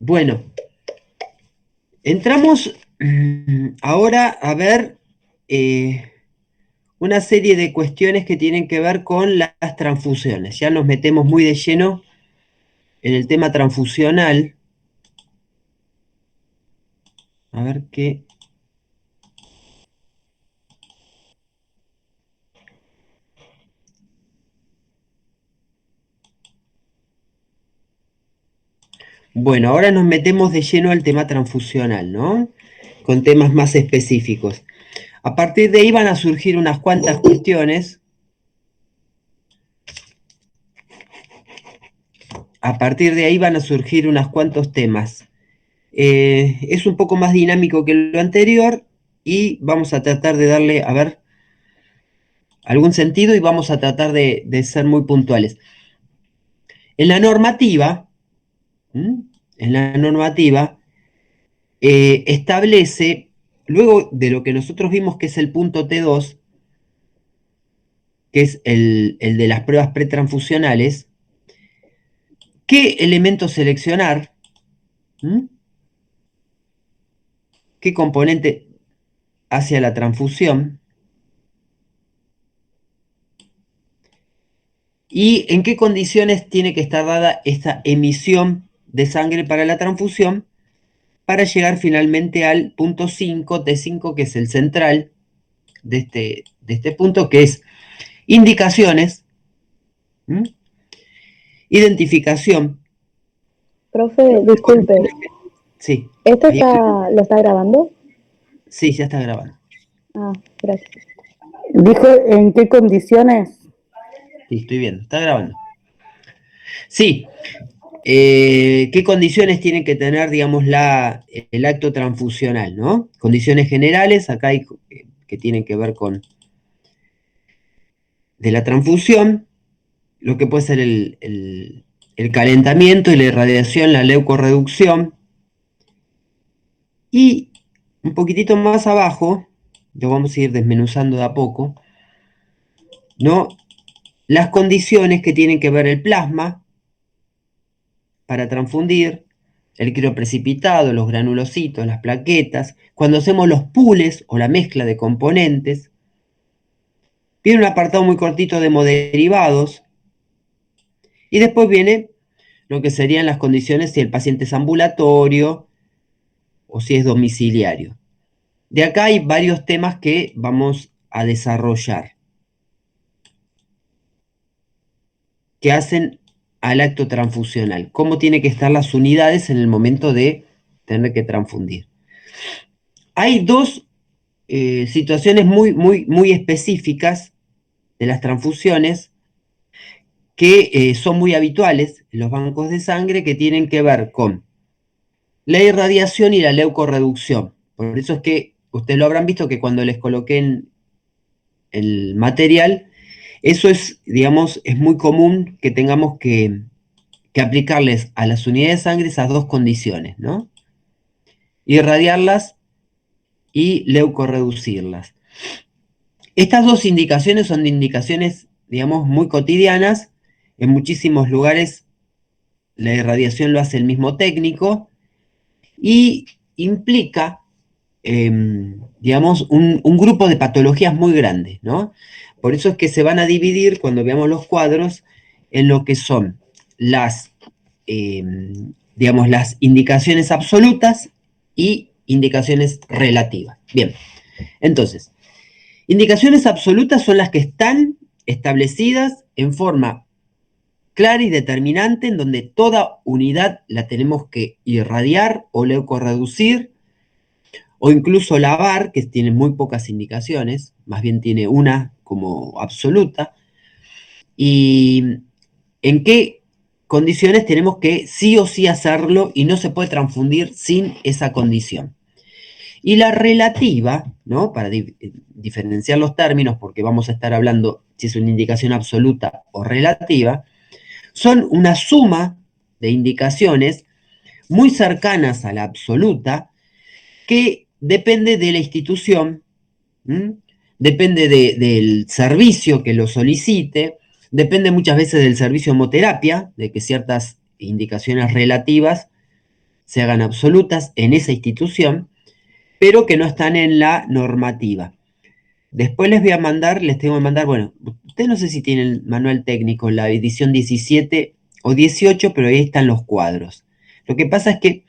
Bueno, entramos ahora a ver una serie de cuestiones que tienen que ver con las transfusiones. Ya nos metemos muy de lleno en el tema transfusional. A ver qué... Bueno, ahora nos metemos de lleno al tema transfusional, ¿no? Con temas más específicos. A partir de ahí van a surgir unas cuantas cuestiones. A partir de ahí van a surgir unos cuantos temas. Es un poco más dinámico que lo anterior y vamos a tratar de darle, a ver, algún sentido y vamos a tratar de ser muy puntuales. En la normativa, ¿m? En la normativa establece, luego de lo que nosotros vimos que es el punto T2, que es el de las pruebas pretransfusionales, qué elemento seleccionar, ¿m? Qué componente hacia la transfusión y en qué condiciones tiene que estar dada esta emisión de sangre para la transfusión para llegar finalmente al punto 5, T5, que es el central de este punto, que es indicaciones, ¿m? Identificación. Profe, disculpe, Sí, ¿esto ahí, lo está grabando? sí, ya está grabando. Ah, gracias. Dijo en qué condiciones. Sí, estoy viendo, está grabando. Sí, ¿qué condiciones tiene que tener, digamos, el acto transfusional, ¿no? Condiciones generales, acá hay que tienen que ver con de la transfusión, lo que puede ser el calentamiento y la irradiación, la leucorreducción. Y un poquitito más abajo, lo vamos a ir desmenuzando de a poco, ¿no? Las condiciones que tienen que ver el plasma para transfundir, el crioprecipitado, los granulocitos, las plaquetas, cuando hacemos los pools o la mezcla de componentes. Viene un apartado muy cortito de hemoderivados y después viene lo que serían las condiciones si el paciente es ambulatorio o si es domiciliario. De acá hay varios temas que vamos a desarrollar, que hacen al acto transfusional, cómo tienen que estar las unidades en el momento de tener que transfundir. Hay dos situaciones muy, muy, muy específicas de las transfusiones que son muy habituales en los bancos de sangre que tienen que ver con la irradiación y la leucorreducción. Por eso es que ustedes lo habrán visto que cuando les coloqué en el material, eso es, digamos, es muy común que tengamos que aplicarles a las unidades de sangre esas dos condiciones, ¿no? Irradiarlas y leucorreducirlas. Estas dos indicaciones son indicaciones, digamos, muy cotidianas. En muchísimos lugares la irradiación lo hace el mismo técnico y implica, digamos, un grupo de patologías muy grandes, ¿no? Por eso es que se van a dividir, cuando veamos los cuadros, en lo que son las, digamos, las indicaciones absolutas y indicaciones relativas. Bien, entonces, indicaciones absolutas son las que están establecidas en forma clara y determinante, en donde toda unidad la tenemos que irradiar o leucorreducir o incluso lavar, que tiene muy pocas indicaciones, más bien tiene una como absoluta, y en qué condiciones tenemos que sí o sí hacerlo y no se puede transfundir sin esa condición. Y la relativa, ¿no? Para diferenciar los términos, porque vamos a estar hablando si es una indicación absoluta o relativa, son una suma de indicaciones muy cercanas a la absoluta que depende de la institución, ¿m? Depende del servicio que lo solicite, depende muchas veces del servicio de hemoterapia, de que ciertas indicaciones relativas se hagan absolutas en esa institución, pero que no están en la normativa. Después les tengo que mandar, bueno, ustedes no sé si tienen el manual técnico, la edición 17 o 18, pero ahí están los cuadros. Lo que pasa es que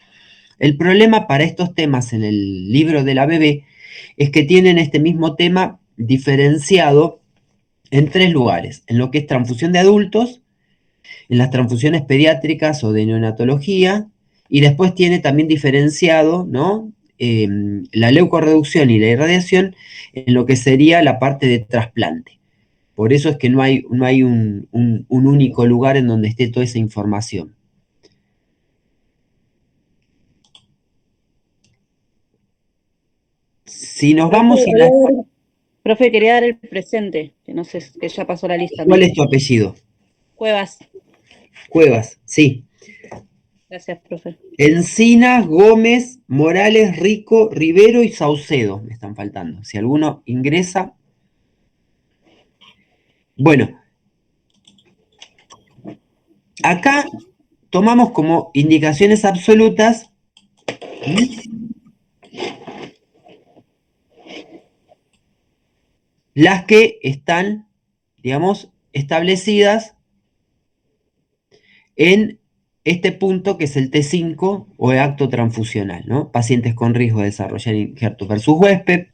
el problema para estos temas en el libro de la bebé es que tienen este mismo tema diferenciado en 3 lugares, en lo que es transfusión de adultos, en las transfusiones pediátricas o de neonatología, y después tiene también diferenciado, ¿no? La leucorreducción y la irradiación en lo que sería la parte de trasplante. Por eso es que no hay un único lugar en donde esté toda esa información. Si nos Profe, vamos a la... profe, quería dar el presente, que no sé, que ya pasó la lista, me ¿Cuál es dijo. tu apellido? Cuevas. Cuevas, sí. Gracias, profe. Encinas, Gómez, Morales, Rico, Rivero y Saucedo me están faltando. Si alguno ingresa. Bueno, acá tomamos como indicaciones absolutas las que están, digamos, establecidas en este punto que es el T5 o el acto transfusional, ¿no? Pacientes con riesgo de desarrollar injertos versus huésped,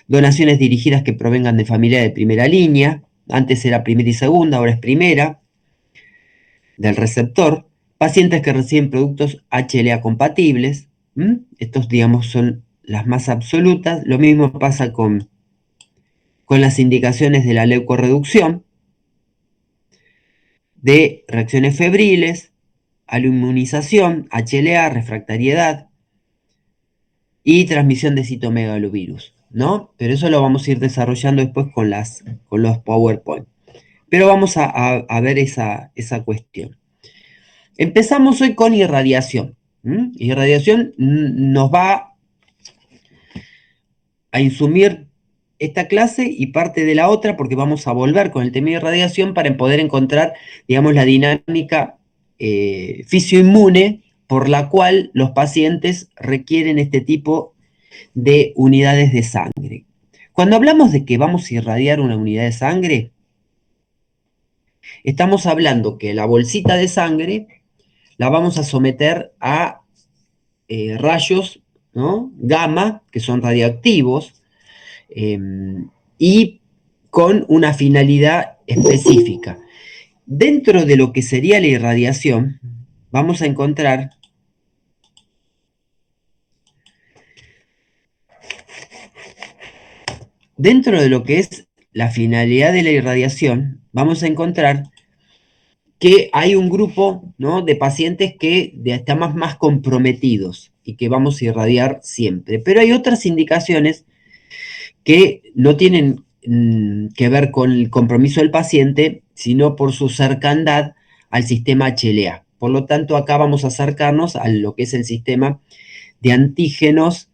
donaciones dirigidas que provengan de familia de primera línea, antes era primera y segunda, ahora es primera, del receptor, pacientes que reciben productos HLA compatibles, estos digamos son las más absolutas, lo mismo pasa con las indicaciones de la leucorreducción, de reacciones febriles, aloinmunización, HLA, refractariedad y transmisión de citomegalovirus, ¿no? Pero eso lo vamos a ir desarrollando después con los PowerPoint. Pero vamos a ver esa cuestión. Empezamos hoy con irradiación. Irradiación nos va a insumir esta clase y parte de la otra porque vamos a volver con el tema de irradiación para poder encontrar, digamos, la dinámica fisioinmune por la cual los pacientes requieren este tipo de unidades de sangre. Cuando hablamos de que vamos a irradiar una unidad de sangre, estamos hablando que la bolsita de sangre la vamos a someter a rayos, ¿no? Gamma, que son radioactivos, eh, y con una finalidad específica. Dentro de lo que sería la irradiación, vamos a encontrar dentro de lo que es la finalidad de la irradiación, vamos a encontrar que hay un grupo, ¿no?, de pacientes que están más comprometidos y que vamos a irradiar siempre. Pero hay otras indicaciones que no tienen que ver con el compromiso del paciente, sino por su cercandad al sistema HLA. Por lo tanto, acá vamos a acercarnos a lo que es el sistema de antígenos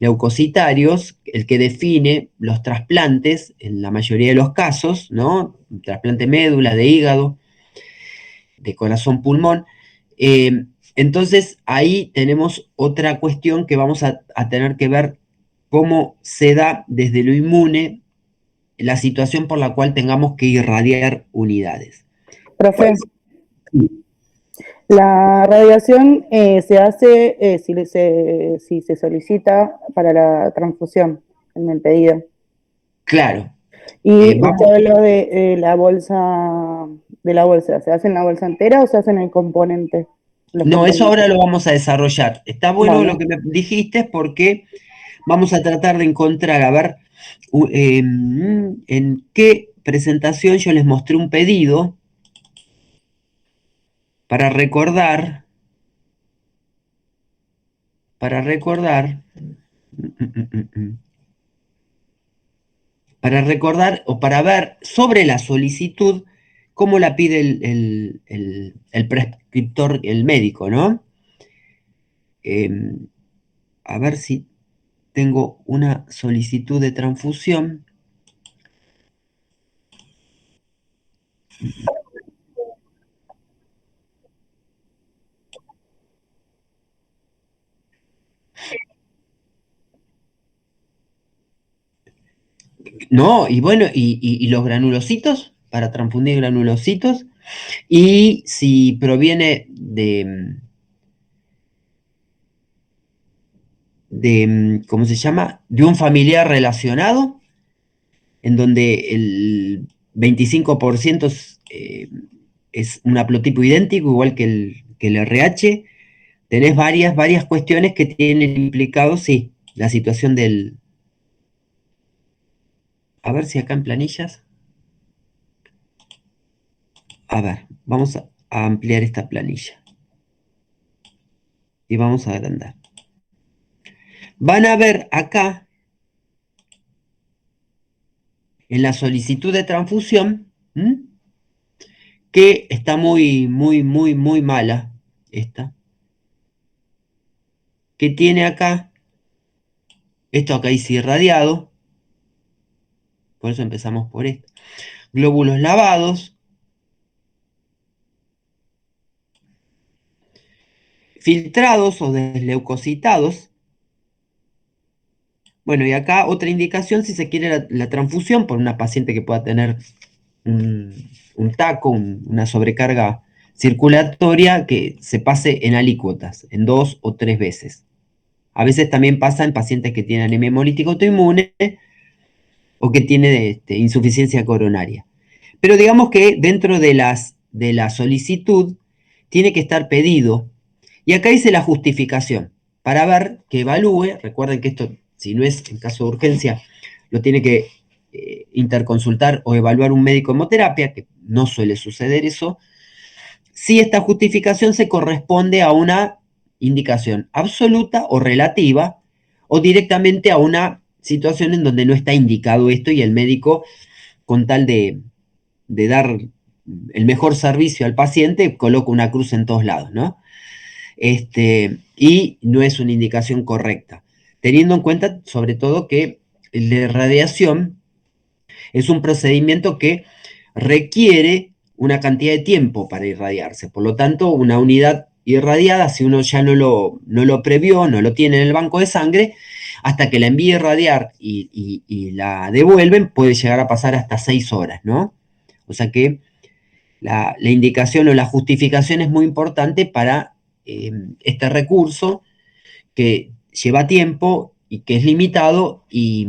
leucocitarios, el que define los trasplantes en la mayoría de los casos, ¿no? Trasplante médula, de hígado, de corazón, pulmón. Entonces, ahí tenemos otra cuestión que vamos a tener que ver cómo se da desde lo inmune la situación por la cual tengamos que irradiar unidades. Profe, la radiación se hace si se solicita para la transfusión en el pedido. Claro. Y Vamos, usted habló de la bolsa, ¿se hace en la bolsa entera o se hace en el componente? Los no, eso ahora componentes. lo vamos a desarrollar. Está bueno lo Vale. que me dijiste porque vamos a tratar de encontrar, a ver, en qué presentación yo les mostré un pedido para recordar, para recordar, para recordar o para ver sobre la solicitud cómo la pide el prescriptor, el médico, ¿no? Em, a ver si tengo una solicitud de transfusión. No, y bueno, y los granulocitos, para transfundir granulocitos, y si proviene ¿cómo se llama? De un familiar relacionado, en donde el 25% es un haplotipo idéntico, igual que el RH. Tenés varias cuestiones que tienen implicado, sí, la situación del... A ver si acá en planillas... A ver, vamos a ampliar esta planilla y vamos a agrandar. Van a ver acá, en la solicitud de transfusión, que está muy mala esta, que tiene acá, esto acá dice irradiado, por eso empezamos por esto, glóbulos lavados, filtrados o desleucocitados. Bueno, y acá otra indicación si se quiere la transfusión por una paciente que pueda tener un taco, una sobrecarga circulatoria que se pase en alícuotas, en 2 o 3 veces. A veces también pasa en pacientes que tienen anemia hemolítica autoinmune o que tienen insuficiencia coronaria. Pero digamos que dentro de la solicitud tiene que estar pedido. Y acá dice la justificación, para ver que evalúe, recuerden que esto, si no es en caso de urgencia, lo tiene que interconsultar o evaluar un médico hemoterapia, que no suele suceder eso, si esta justificación se corresponde a una indicación absoluta o relativa, o directamente a una situación en donde no está indicado esto y el médico, con tal de dar el mejor servicio al paciente, coloca una cruz en todos lados, ¿no? Y no es una indicación correcta, teniendo en cuenta sobre todo que la radiación es un procedimiento que requiere una cantidad de tiempo para irradiarse, por lo tanto una unidad irradiada, si uno ya no lo previó, no lo tiene en el banco de sangre, hasta que la envíe a irradiar y la devuelven, puede llegar a pasar hasta 6 horas, ¿no? O sea que la indicación o la justificación es muy importante para este recurso que lleva tiempo y que es limitado y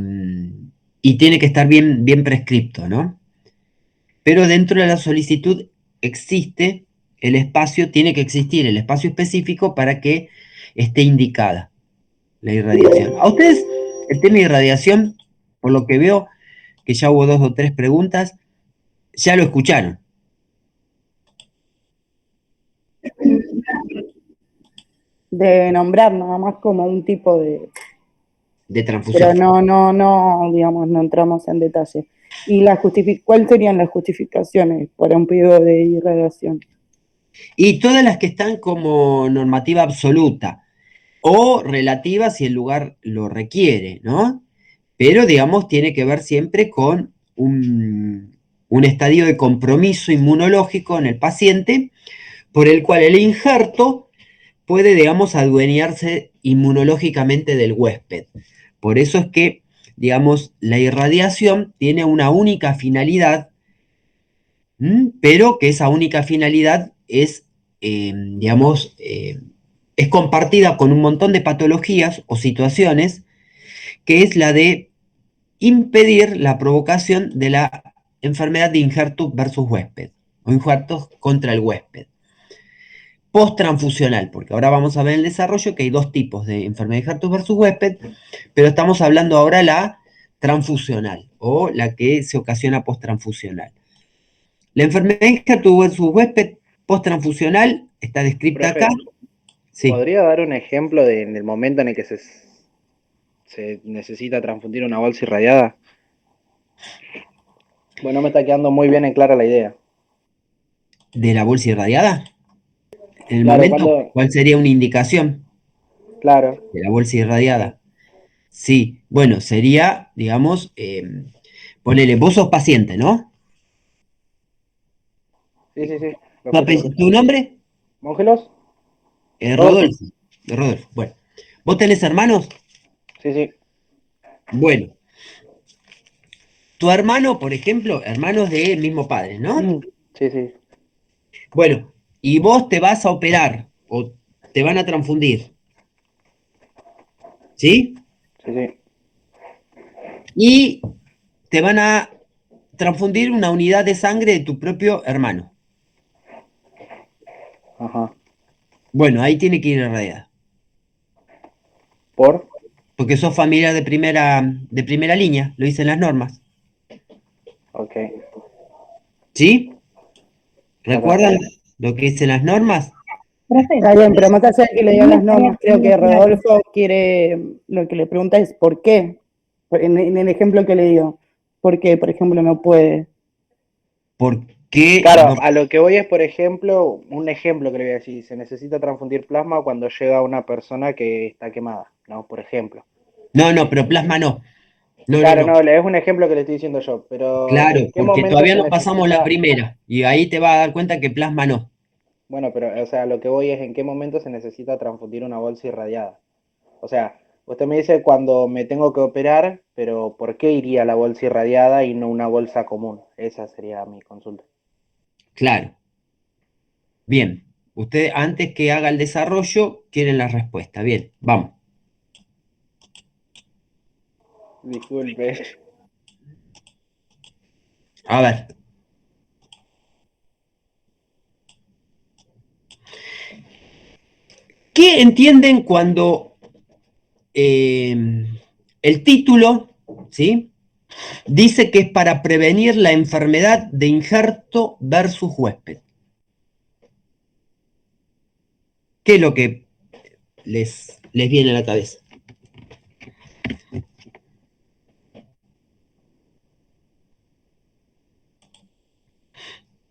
tiene que estar bien prescripto, ¿no? Pero dentro de la solicitud existe el espacio, tiene que existir el espacio específico para que esté indicada la irradiación. A ustedes, el tema de irradiación, por lo que veo, que ya hubo 2 o 3 preguntas, ya lo escucharon, De nombrar nada más como un tipo de, de pero transfusión. no, digamos, no entramos en detalle. ¿Y cuáles serían las justificaciones para un pedido de irradiación? Y todas las que están como normativa absoluta o relativa si el lugar lo requiere, ¿no? Pero, digamos, tiene que ver siempre con un estadio de compromiso inmunológico en el paciente, por el cual el injerto puede, digamos, adueñarse inmunológicamente del huésped. Por eso es que, digamos, la irradiación tiene una única finalidad, pero que esa única finalidad es, digamos, es compartida con un montón de patologías o situaciones, que es la de impedir la provocación de la enfermedad de injertus versus huésped, o injertos contra el huésped. Post-transfusional, porque ahora vamos a ver en el desarrollo que hay 2 tipos de enfermedad de injertus versus huésped, pero estamos hablando ahora la transfusional, o la que se ocasiona post-transfusional. La enfermedad de injertus versus huésped post-transfusional está descrita acá. Profe, Sí. ¿podría dar un ejemplo del momento en el que se necesita transfundir una bolsa irradiada? Bueno, no me está quedando muy bien en clara la idea. ¿De la bolsa irradiada? En el Claro, momento, ¿cuál sería una indicación claro, de la bolsa irradiada? Sí, bueno, sería, digamos, ponele, vos sos paciente, ¿no? sí, lo ¿Tu, escucho. tu nombre? ¿Mongelos? Rodolfo. Rodolfo. Rodolfo, bueno. ¿Vos tenés hermanos? Sí. Bueno, tu hermano, por ejemplo, hermanos del mismo padre, ¿no? Sí, sí, Bueno, y vos te vas a operar o te van a transfundir, ¿sí? sí, sí. Y te van a transfundir una unidad de sangre de tu propio hermano. Ajá. Bueno, ahí tiene que ir irradiada, ¿Por? porque sos familia de primera línea, lo dicen las normas, Ok, ¿sí? ya está. ¿Recuerdan lo que dicen las normas? Está bien, pero más allá de que le digan las normas, creo que Rodolfo quiere, lo que le pregunta es ¿por qué? En el ejemplo que le dio, ¿por qué, por ejemplo, no puede? ¿Por qué Claro, no? a lo que voy es, por ejemplo, un ejemplo que le voy a decir, se necesita transfundir plasma cuando llega una persona que está quemada, ¿no? Por ejemplo. No, no, pero plasma no. No, no, Claro, no. no, es un ejemplo que le estoy diciendo yo, pero Claro, ¿en qué porque momento todavía se no pasamos la necesita? primera y ahí te vas a dar cuenta que plasma no. Bueno, pero, o sea, lo que voy es en qué momento se necesita transfundir una bolsa irradiada. O sea, usted me dice cuando me tengo que operar, pero ¿por qué iría la bolsa irradiada y no una bolsa común? Esa sería mi consulta. Claro. Bien. Usted, antes que haga el desarrollo, quieren la respuesta. Bien, vamos. Disculpe. A ver. ¿Qué entienden cuando el título, ¿sí? Dice que es para prevenir la enfermedad de injerto versus huésped? ¿Qué es lo que les viene a la cabeza?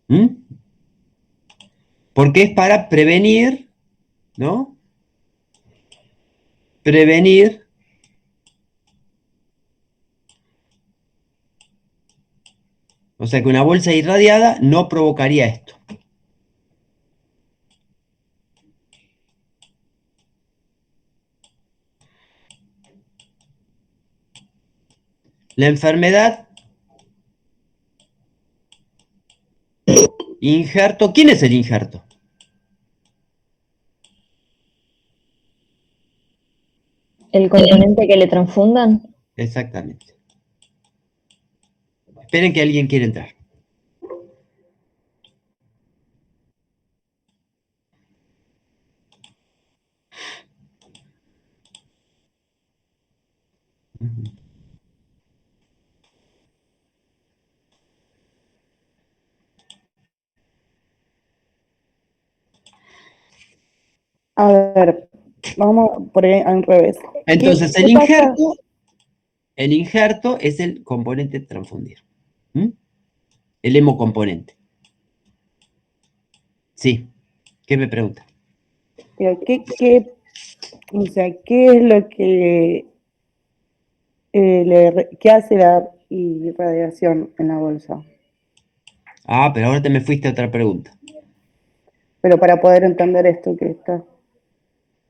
¿Mm? Porque es para prevenir, ¿no? Prevenir O sea que una bolsa irradiada no provocaría esto. La enfermedad, injerto. ¿Quién es el injerto? El componente que le transfundan. Exactamente. Esperen que alguien quiere entrar. A ver, vamos por ahí al revés. Entonces, ¿Qué pasa? el injerto es el componente transfundir. ¿Mm? El hemocomponente. Sí. ¿Qué me pregunta? Pero o sea, ¿qué es lo que qué hace la irradiación en la bolsa? Ah, pero ahora te me fuiste a otra pregunta. Pero para poder entender esto que está.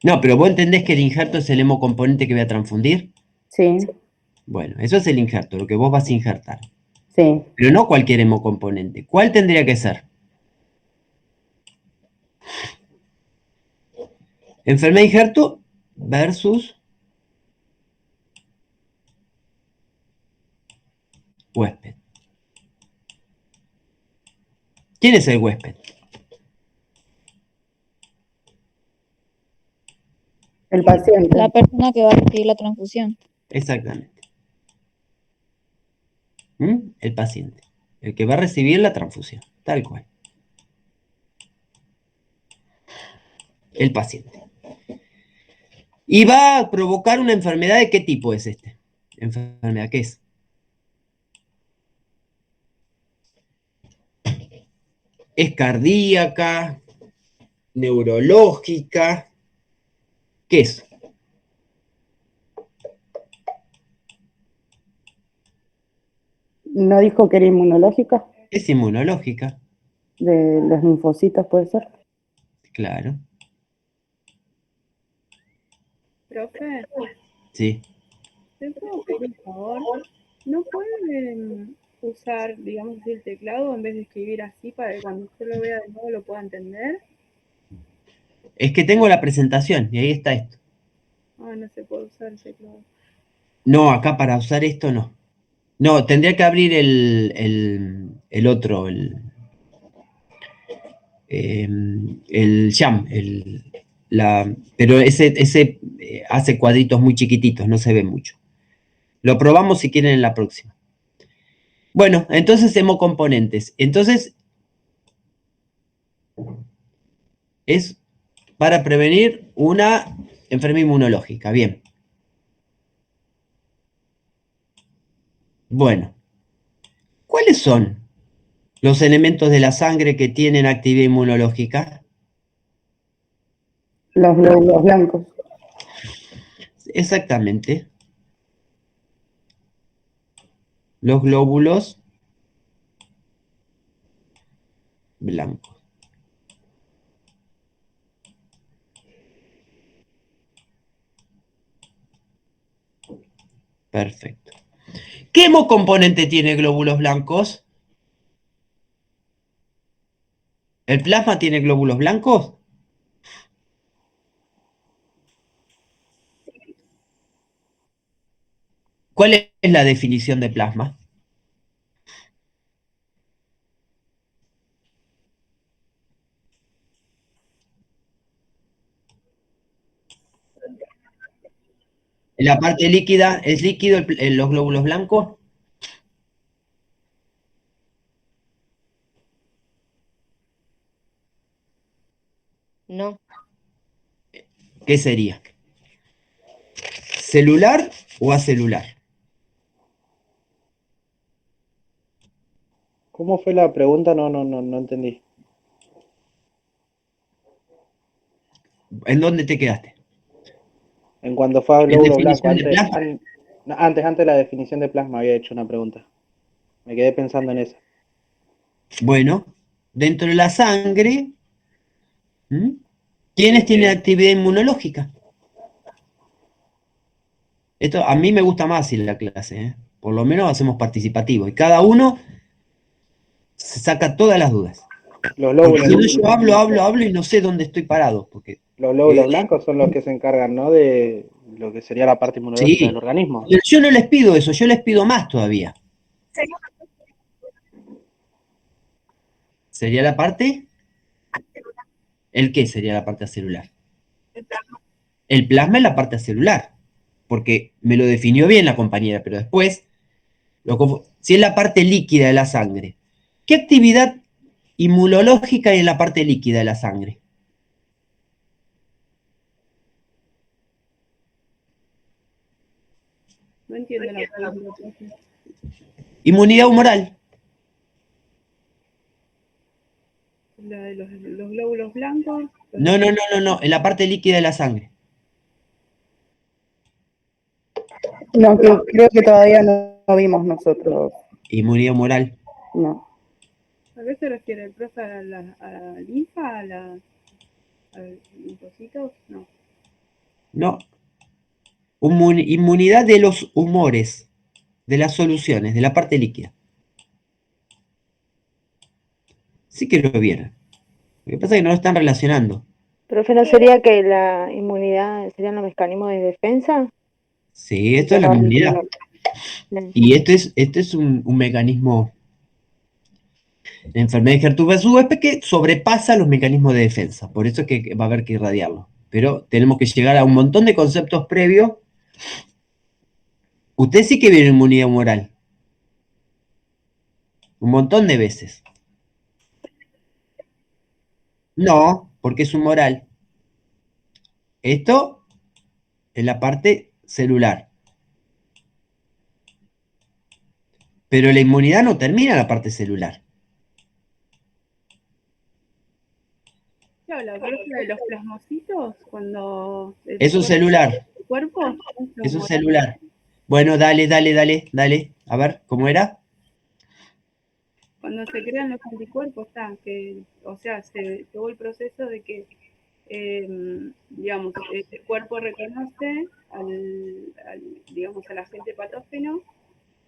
No, pero vos entendés que el injerto es el hemocomponente que voy a transfundir. Sí, Bueno, eso es el injerto, lo que vos vas a injertar. sí. Pero no cualquier hemocomponente. ¿Cuál tendría que ser? Enfermedad de injerto versus huésped. ¿Quién es el huésped? El paciente. La persona que va a recibir la transfusión. Exactamente. ¿Mm? El paciente. El que va a recibir la transfusión. Tal cual. El paciente. Y va a provocar una enfermedad de qué tipo es este. Enfermedad, ¿qué es? ¿Es cardíaca? ¿Neurológica? ¿Qué es? ¿No dijo que era inmunológica? Es inmunológica. De los linfocitos, ¿puede ser? Claro. Profe, Sí. ¿te puedo pedir un favor? ¿No pueden usar, digamos, el teclado en vez de escribir así para que cuando usted lo vea de nuevo lo pueda entender? Es que tengo la presentación y ahí está esto. Ah, no se puede usar el teclado. No, acá para usar esto no. No, tendría que abrir el otro, el Jam, pero ese hace cuadritos muy chiquititos, no se ve mucho. Lo probamos si quieren en la próxima. Bueno, entonces hemocomponentes. Entonces, es para prevenir una enfermedad inmunológica. Bien. Bueno, ¿cuáles son los elementos de la sangre que tienen actividad inmunológica? Los glóbulos blancos. Exactamente. Los glóbulos blancos. Perfecto. ¿Qué hemocomponente tiene glóbulos blancos? ¿El plasma tiene glóbulos blancos? ¿Cuál es la definición de plasma? ¿La parte líquida es líquido los glóbulos blancos? No, ¿Qué sería? ¿Celular o acelular? ¿Cómo fue la pregunta? No entendí. ¿En dónde te quedaste? En cuanto fue a ¿En glóbulo blanco, definición de plasma? no, antes de la definición de plasma había hecho una pregunta. Me quedé pensando en esa. Bueno, dentro de la sangre, ¿m? ¿Quiénes tienen actividad inmunológica? Esto a mí me gusta más ir a la clase, ¿eh? Por lo menos hacemos participativo y cada uno se saca todas las dudas. Los Porque si no, glóbulos, yo hablo y no sé dónde estoy parado. Porque, los glóbulos blancos son los que se encargan, ¿no? De lo que sería la parte inmunológica sí, del organismo. yo no les pido eso, yo les pido más todavía. ¿Sería la parte? ¿El qué sería la parte celular? El plasma es la parte celular, porque me lo definió bien la compañera, pero después, si es la parte líquida de la sangre, ¿qué actividad inmunológica hay en la parte líquida de la sangre? No entiendo la pregunta, profe. Inmunidad humoral. La de los glóbulos blancos. No, en la parte líquida de la sangre. No, creo que todavía no vimos nosotros. Inmunidad humoral. No. ¿A qué se refiere el profe? ¿A la linfa? ¿A los linfocitos? No. No. Inmunidad de los humores, de las soluciones, de la parte líquida. Sí que lo vieron. Lo que pasa es que no lo están relacionando. profe, ¿no sería que la inmunidad serían los mecanismos de defensa? Sí, esto es la inmunidad. Y este es un mecanismo de enfermedad de Gertrude-Weber que sobrepasa los mecanismos de defensa. Por eso es que va a haber que irradiarlo. Pero tenemos que llegar a un montón de conceptos previos. Usted sí que vieron inmunidad humoral. Un montón de veces. No, porque es humoral. Esto es la parte celular. Pero la inmunidad no termina en la parte celular. ¿Qué habla, profe, de los plasmocitos? Cuando Eso es celular. el cuerpo Eso es celular. Bueno, dale. A ver, ¿cómo era? cuando se crean los anticuerpos, está, que, o sea, se llevó el proceso de que, digamos, el cuerpo reconoce digamos, al agente patógeno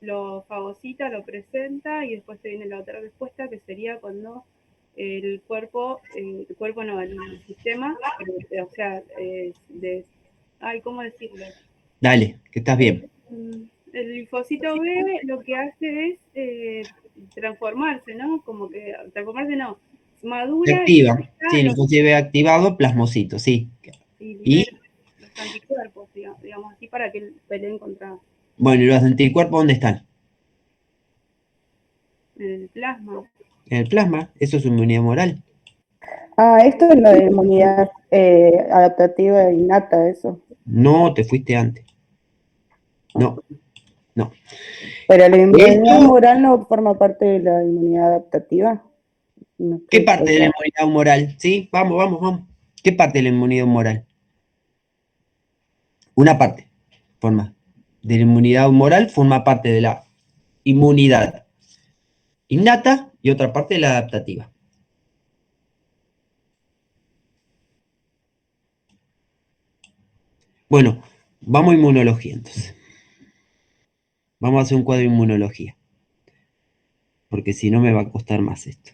lo fagocita, lo presenta y después te viene la otra respuesta que sería cuando el cuerpo no, el sistema, o sea, ¿cómo decirlo? Dale, que estás bien. El linfocito B lo que hace es transformarse, ¿no? Como que, transformarse no, Se madura activa. Sí, el los, linfocito B activado, plasmocito, sí. y Y, libera los anticuerpos, digamos así, para que peleen contra bueno, ¿y los anticuerpos dónde están? el plasma. En el plasma, eso es inmunidad humoral. Esto es lo de inmunidad adaptativa innata, eso. No, te fuiste antes. No, no. Pero la inmunidad Esto, humoral no forma parte de la inmunidad adaptativa. No ¿qué estoy parte de la segura. inmunidad humoral? Sí, vamos. ¿Qué parte de la inmunidad humoral? Una parte forma. De la inmunidad humoral forma parte de la inmunidad innata y otra parte de la adaptativa. Bueno, vamos a inmunología entonces. Vamos a hacer un cuadro de inmunología. Porque si no me va a costar más esto.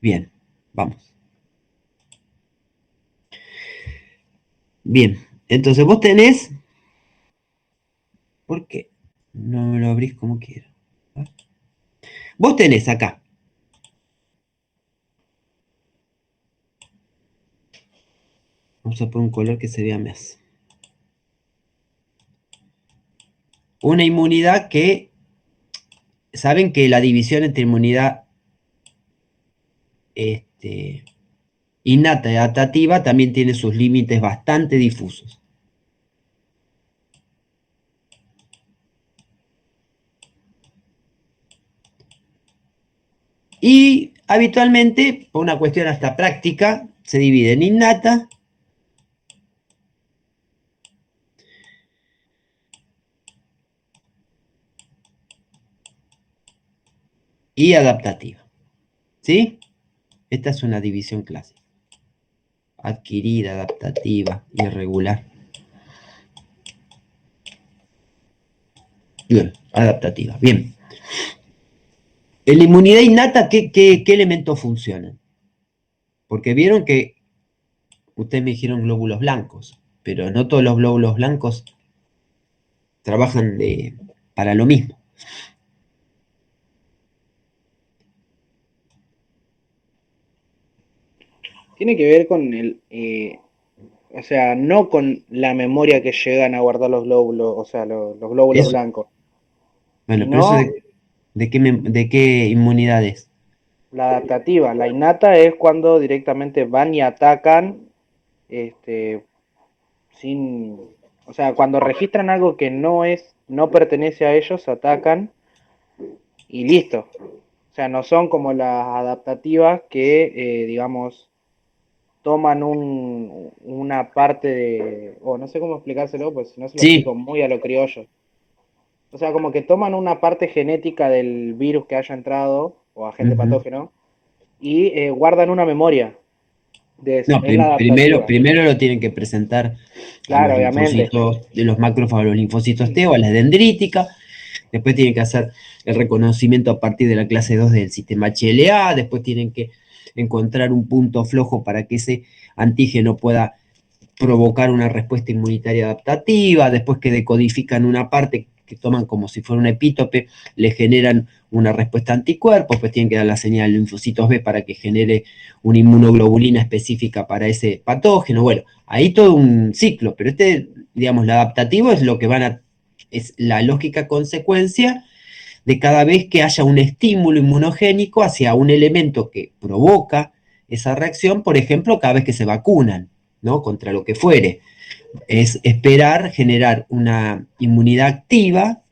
Bien, vamos. Bien, entonces vos tenés... ¿Por qué? No me lo abrís como quiero. Vos tenés acá. Vamos a poner un color que se vea más. Una inmunidad que... Saben que la división entre inmunidad innata y adaptativa también tiene sus límites bastante difusos. Y habitualmente, por una cuestión hasta práctica, se divide en innata y adaptativa. ¿Sí? Esta es una división clásica. Adquirida, adaptativa, irregular. Bien, adaptativa. Bien. En la inmunidad innata, ¿qué elementos funcionan? Porque vieron que ustedes me dijeron glóbulos blancos, pero no todos los glóbulos blancos trabajan para lo mismo. Tiene que ver con o sea, no con la memoria que llegan a guardar los glóbulos, o sea, los glóbulos Eso, blancos, bueno, pero eso sino de qué inmunidad es. la adaptativa. La innata es cuando directamente van y atacan, este, sin, o sea, cuando registran algo que no pertenece a ellos, atacan y listo. O sea, no son como las adaptativas que, digamos, toman una parte de, o no sé cómo explicárselo, pues si no se lo Sí, explico muy a lo criollo. O sea, como que toman una parte genética del virus que haya entrado, o agente ujú. patógeno, y guardan una memoria de eso, No, es la adaptativa. primero lo tienen que presentar a los Claro, obviamente. linfocitos, de los macrófagos, a los linfocitos T o a la dendrítica. Después tienen que hacer el reconocimiento a partir de la clase 2 del sistema HLA. Después tienen que encontrar un punto flojo para que ese antígeno pueda provocar una respuesta inmunitaria adaptativa. Después que decodifican una parte que toman como si fuera un epítope, le generan una respuesta anticuerpos, pues tienen que dar la señal de linfocitos B para que genere una inmunoglobulina específica para ese patógeno. Bueno, ahí todo un ciclo, pero digamos, lo adaptativo es lo que es la lógica consecuencia de cada vez que haya un estímulo inmunogénico hacia un elemento que provoca esa reacción, por ejemplo, cada vez que se vacunan, ¿no? Contra lo que fuere. Es esperar generar una inmunidad activa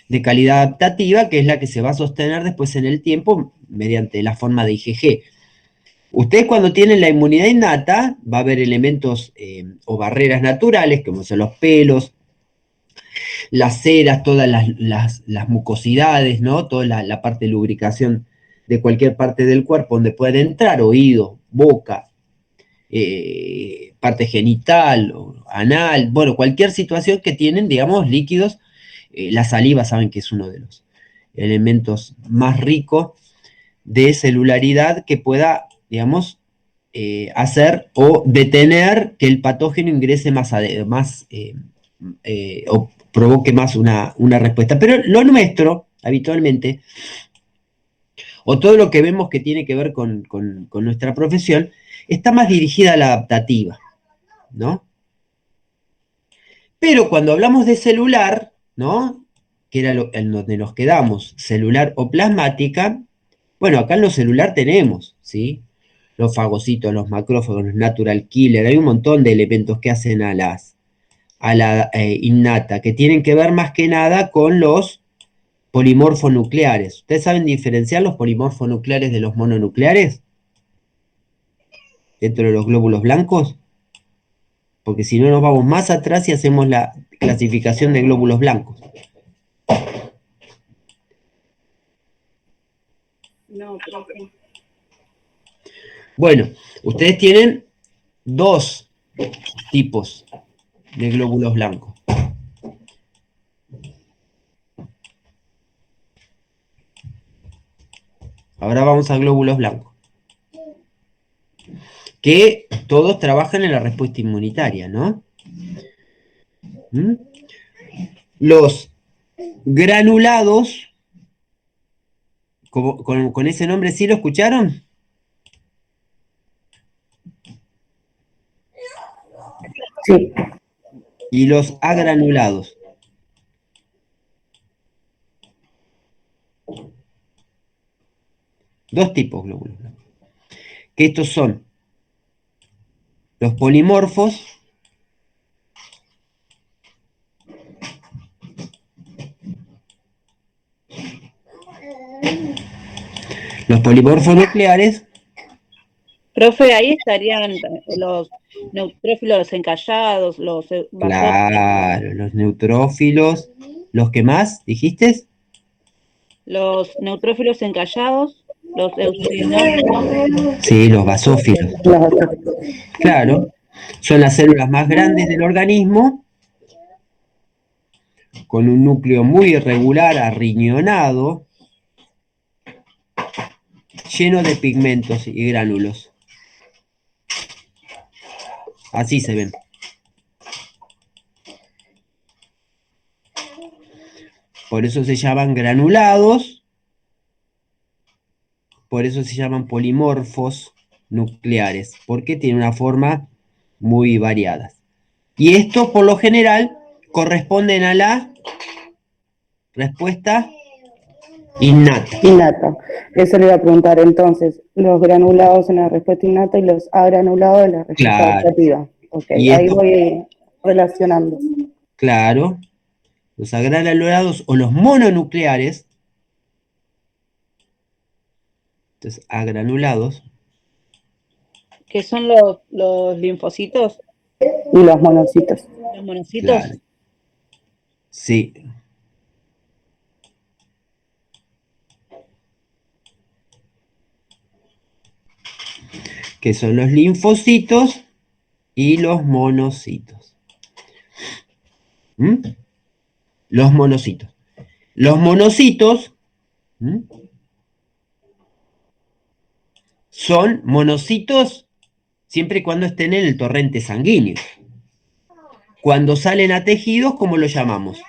de calidad adaptativa, que es la que se va a sostener después en el tiempo mediante la forma de IgG. Ustedes cuando tienen la inmunidad innata, va a haber elementos o barreras naturales, como son los pelos, las ceras, todas las mucosidades, ¿no? Toda la parte de lubricación de cualquier parte del cuerpo donde pueden entrar, oído, boca, parte genital o anal, bueno, cualquier situación que tienen, digamos, líquidos. La saliva, saben que es uno de los elementos más ricos de celularidad que pueda, digamos, hacer o detener que el patógeno ingrese o provoque más una respuesta. Pero lo nuestro, habitualmente, o todo lo que vemos que tiene que ver con nuestra profesión, está más dirigida a la adaptativa, ¿no? Pero cuando hablamos de celular, ¿no? Que era en donde nos quedamos, celular o plasmática, bueno, acá en lo celular tenemos, ¿sí? Los fagocitos, los macrófagos, los natural killer, hay un montón de elementos que hacen a la innata, que tienen que ver más que nada con los polimorfonucleares. ¿Ustedes saben diferenciar los polimorfonucleares de los mononucleares dentro de los glóbulos blancos? Porque si no nos vamos más atrás y hacemos la clasificación de glóbulos blancos. No, profe. Bueno, ustedes tienen dos tipos de glóbulos blancos. Ahora vamos a glóbulos blancos. Que todos trabajan en la respuesta inmunitaria, ¿no? ¿Mm? Los granulados, con ese nombre, ¿sí lo escucharon? Sí. Y los agranulados. Dos tipos de glóbulos blancos. Que estos son los polimorfos nucleares. Profe, ahí estarían los neutrófilos encallados, los Claro, los neutrófilos. ¿Los que más dijiste? los neutrófilos encallados, los eosinófilos. Sí, los basófilos. Claro, son las células más grandes del organismo, con un núcleo muy irregular, arriñonado, lleno de pigmentos y gránulos. Así se ven. Por eso se llaman granulados, por eso se llaman polimorfos nucleares, porque tienen una forma muy variada. Y estos, por lo general, corresponden a la respuesta innata. Innata. Eso le iba a preguntar entonces, los granulados en la respuesta innata y los agranulados en la respuesta Claro. adaptativa. Ok, Y ahí esto- voy relacionando. Claro, los agranulados o los mononucleares, entonces agranulados, Que son los linfocitos, Y los monocitos. los monocitos. claro, sí. Que son los linfocitos y los monocitos. ¿Mm? Los monocitos. Los monocitos son monocitos siempre y cuando estén en el torrente sanguíneo. Cuando salen a tejidos, ¿cómo lo llamamos?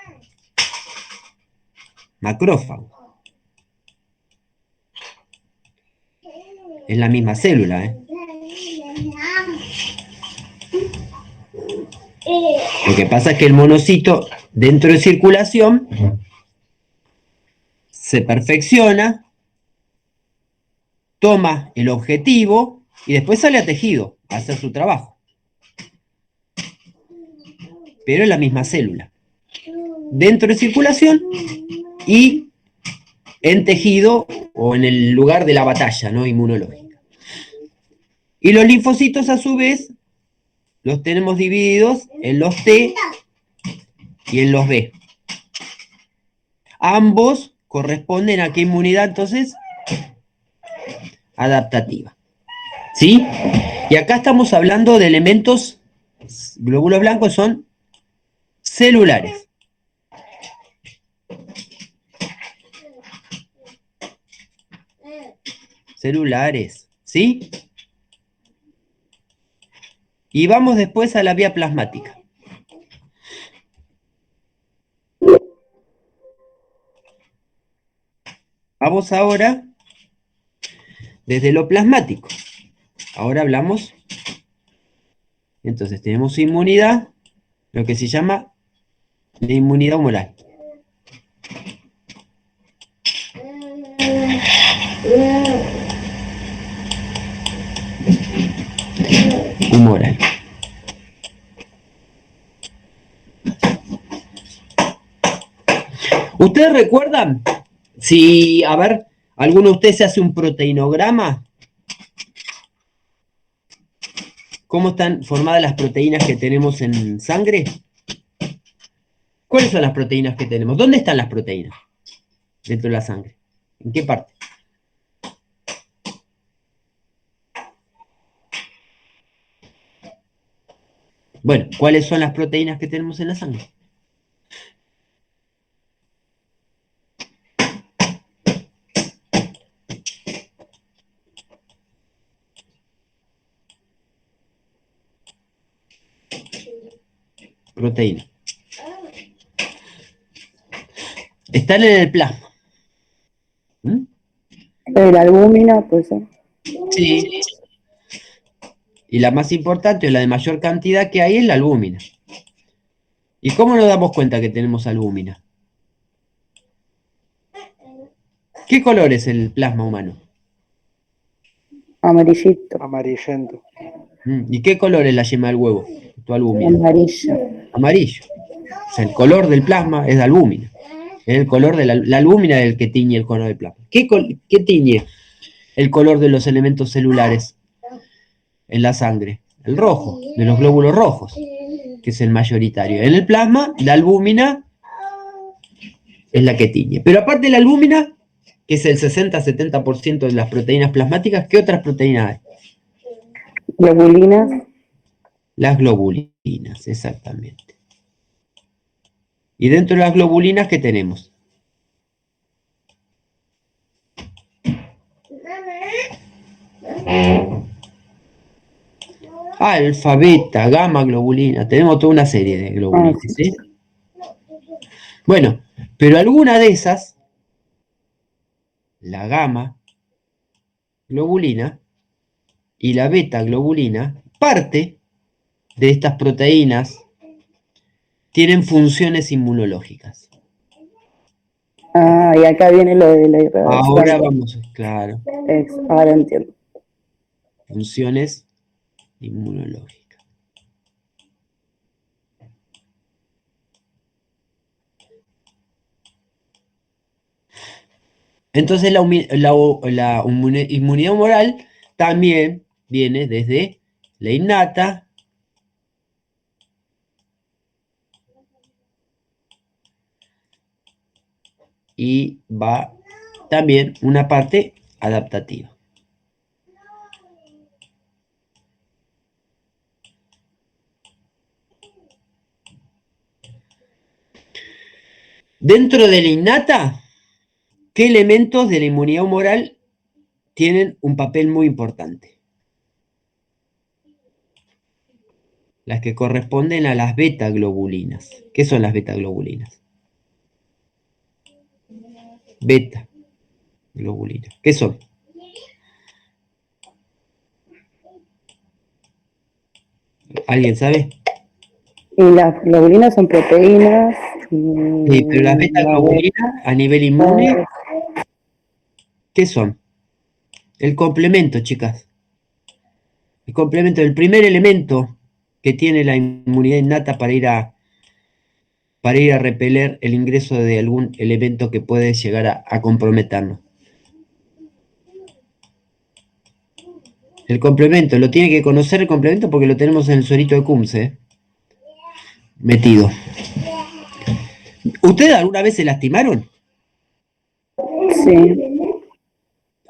Macrófago. Es la misma célula, ¿eh? Lo que pasa es que el monocito, dentro de circulación, se perfecciona, toma el objetivo y después sale a tejido a hacer su trabajo. Pero es la misma célula. Dentro de circulación y en tejido o en el lugar de la batalla, ¿no? Inmunológica. Y los linfocitos, a su vez, los tenemos divididos en los T y en los B. Ambos corresponden a qué inmunidad, entonces, adaptativa. ¿Sí? Y acá estamos hablando de elementos glóbulos blancos son celulares. Celulares, ¿sí? Y vamos después a la vía plasmática. Vamos ahora desde lo plasmático. Ahora hablamos, entonces tenemos inmunidad, lo que se llama la inmunidad humoral. Humoral. ¿Ustedes recuerdan? Si, a ver, ¿alguno de ustedes se hace un proteinograma? ¿Cómo están formadas las proteínas que tenemos en sangre? ¿Cuáles son las proteínas que tenemos? ¿Dónde están las proteínas dentro de la sangre? ¿En qué parte? Bueno, ¿cuáles son las proteínas que tenemos en la sangre? Proteínas. Están en el plasma. ¿Mm? La albúmina, pues. Sí. Y la más importante, o la de mayor cantidad que hay, es la albúmina. ¿Y cómo nos damos cuenta que tenemos albúmina? ¿Qué color es el plasma humano? Amarillito. Amarillento. ¿Y qué color es la yema del huevo? Tu albúmina. Amarillo. Amarillo. O sea, el color del plasma es de albúmina. Es el color de la albúmina es el que tiñe el color del plasma. ¿Qué tiñe el color de los elementos celulares en la sangre? El rojo, de los glóbulos rojos, que es el mayoritario. En el plasma, la albúmina es la que tiñe. Pero aparte de la albúmina, que es el 60-70% de las proteínas plasmáticas, ¿qué otras proteínas hay? Globulinas. Las globulinas, exactamente. Y dentro de las globulinas, ¿qué tenemos? Alfa, beta, gamma globulina. Tenemos toda una serie de globulinas, ¿sí? Bueno, pero alguna de esas, la gamma globulina y la beta globulina, parte de estas proteínas tienen funciones inmunológicas. Ah, y acá viene lo de la irradiación. Ahora vamos, claro. Ahora entiendo. Funciones inmunológicas. Entonces la inmunidad humoral también viene desde la innata y va también una parte adaptativa. Dentro de la innata, ¿qué elementos de la inmunidad humoral tienen un papel muy importante? Las que corresponden a las beta-globulinas. ¿Qué son las beta-globulinas? Beta-globulinas. ¿Qué son? ¿Alguien sabe? Y las globulinas son proteínas. Sí, pero las beta-globulinas a nivel inmune, ¿qué son? El complemento, chicas. El complemento, el primer elemento que tiene la inmunidad innata para ir a repeler el ingreso de algún elemento que puede llegar a comprometernos. El complemento, lo tiene que conocer el complemento porque lo tenemos en el suerito de Cumse, metido. ¿Ustedes alguna vez se lastimaron? Sí.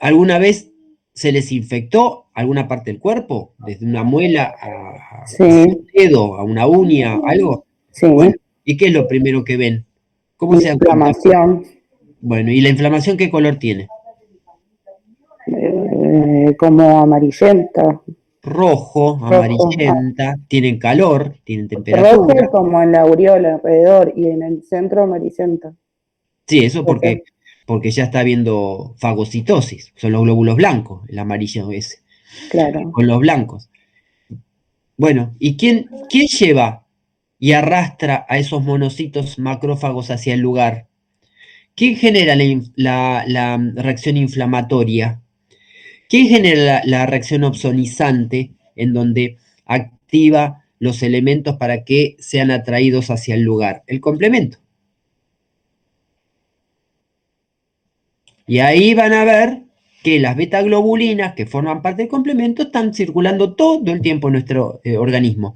¿Alguna vez ¿Se les infectó alguna parte del cuerpo? ¿Desde una muela a Sí, un dedo, a una uña, algo? sí. Bueno, ¿y qué es lo primero que ven? ¿Cómo se dan cuenta? Inflamación, Bueno, ¿y la inflamación qué color tiene? como amarillenta, Rojo, rojo. amarillenta, tienen calor, tienen Rojo temperatura. como en la aureola alrededor y en el centro amarillenta. Sí, eso Puede ser. porque ya está habiendo fagocitosis, son los glóbulos blancos, el amarillo ese, Claro. con los blancos. Bueno, ¿y quién lleva y arrastra a esos monocitos macrófagos hacia el lugar? ¿Quién genera la reacción inflamatoria? ¿Quién genera la reacción opsonizante en donde activa los elementos para que sean atraídos hacia el lugar? El complemento. Y ahí van a ver que las betaglobulinas que forman parte del complemento están circulando todo el tiempo en nuestro organismo,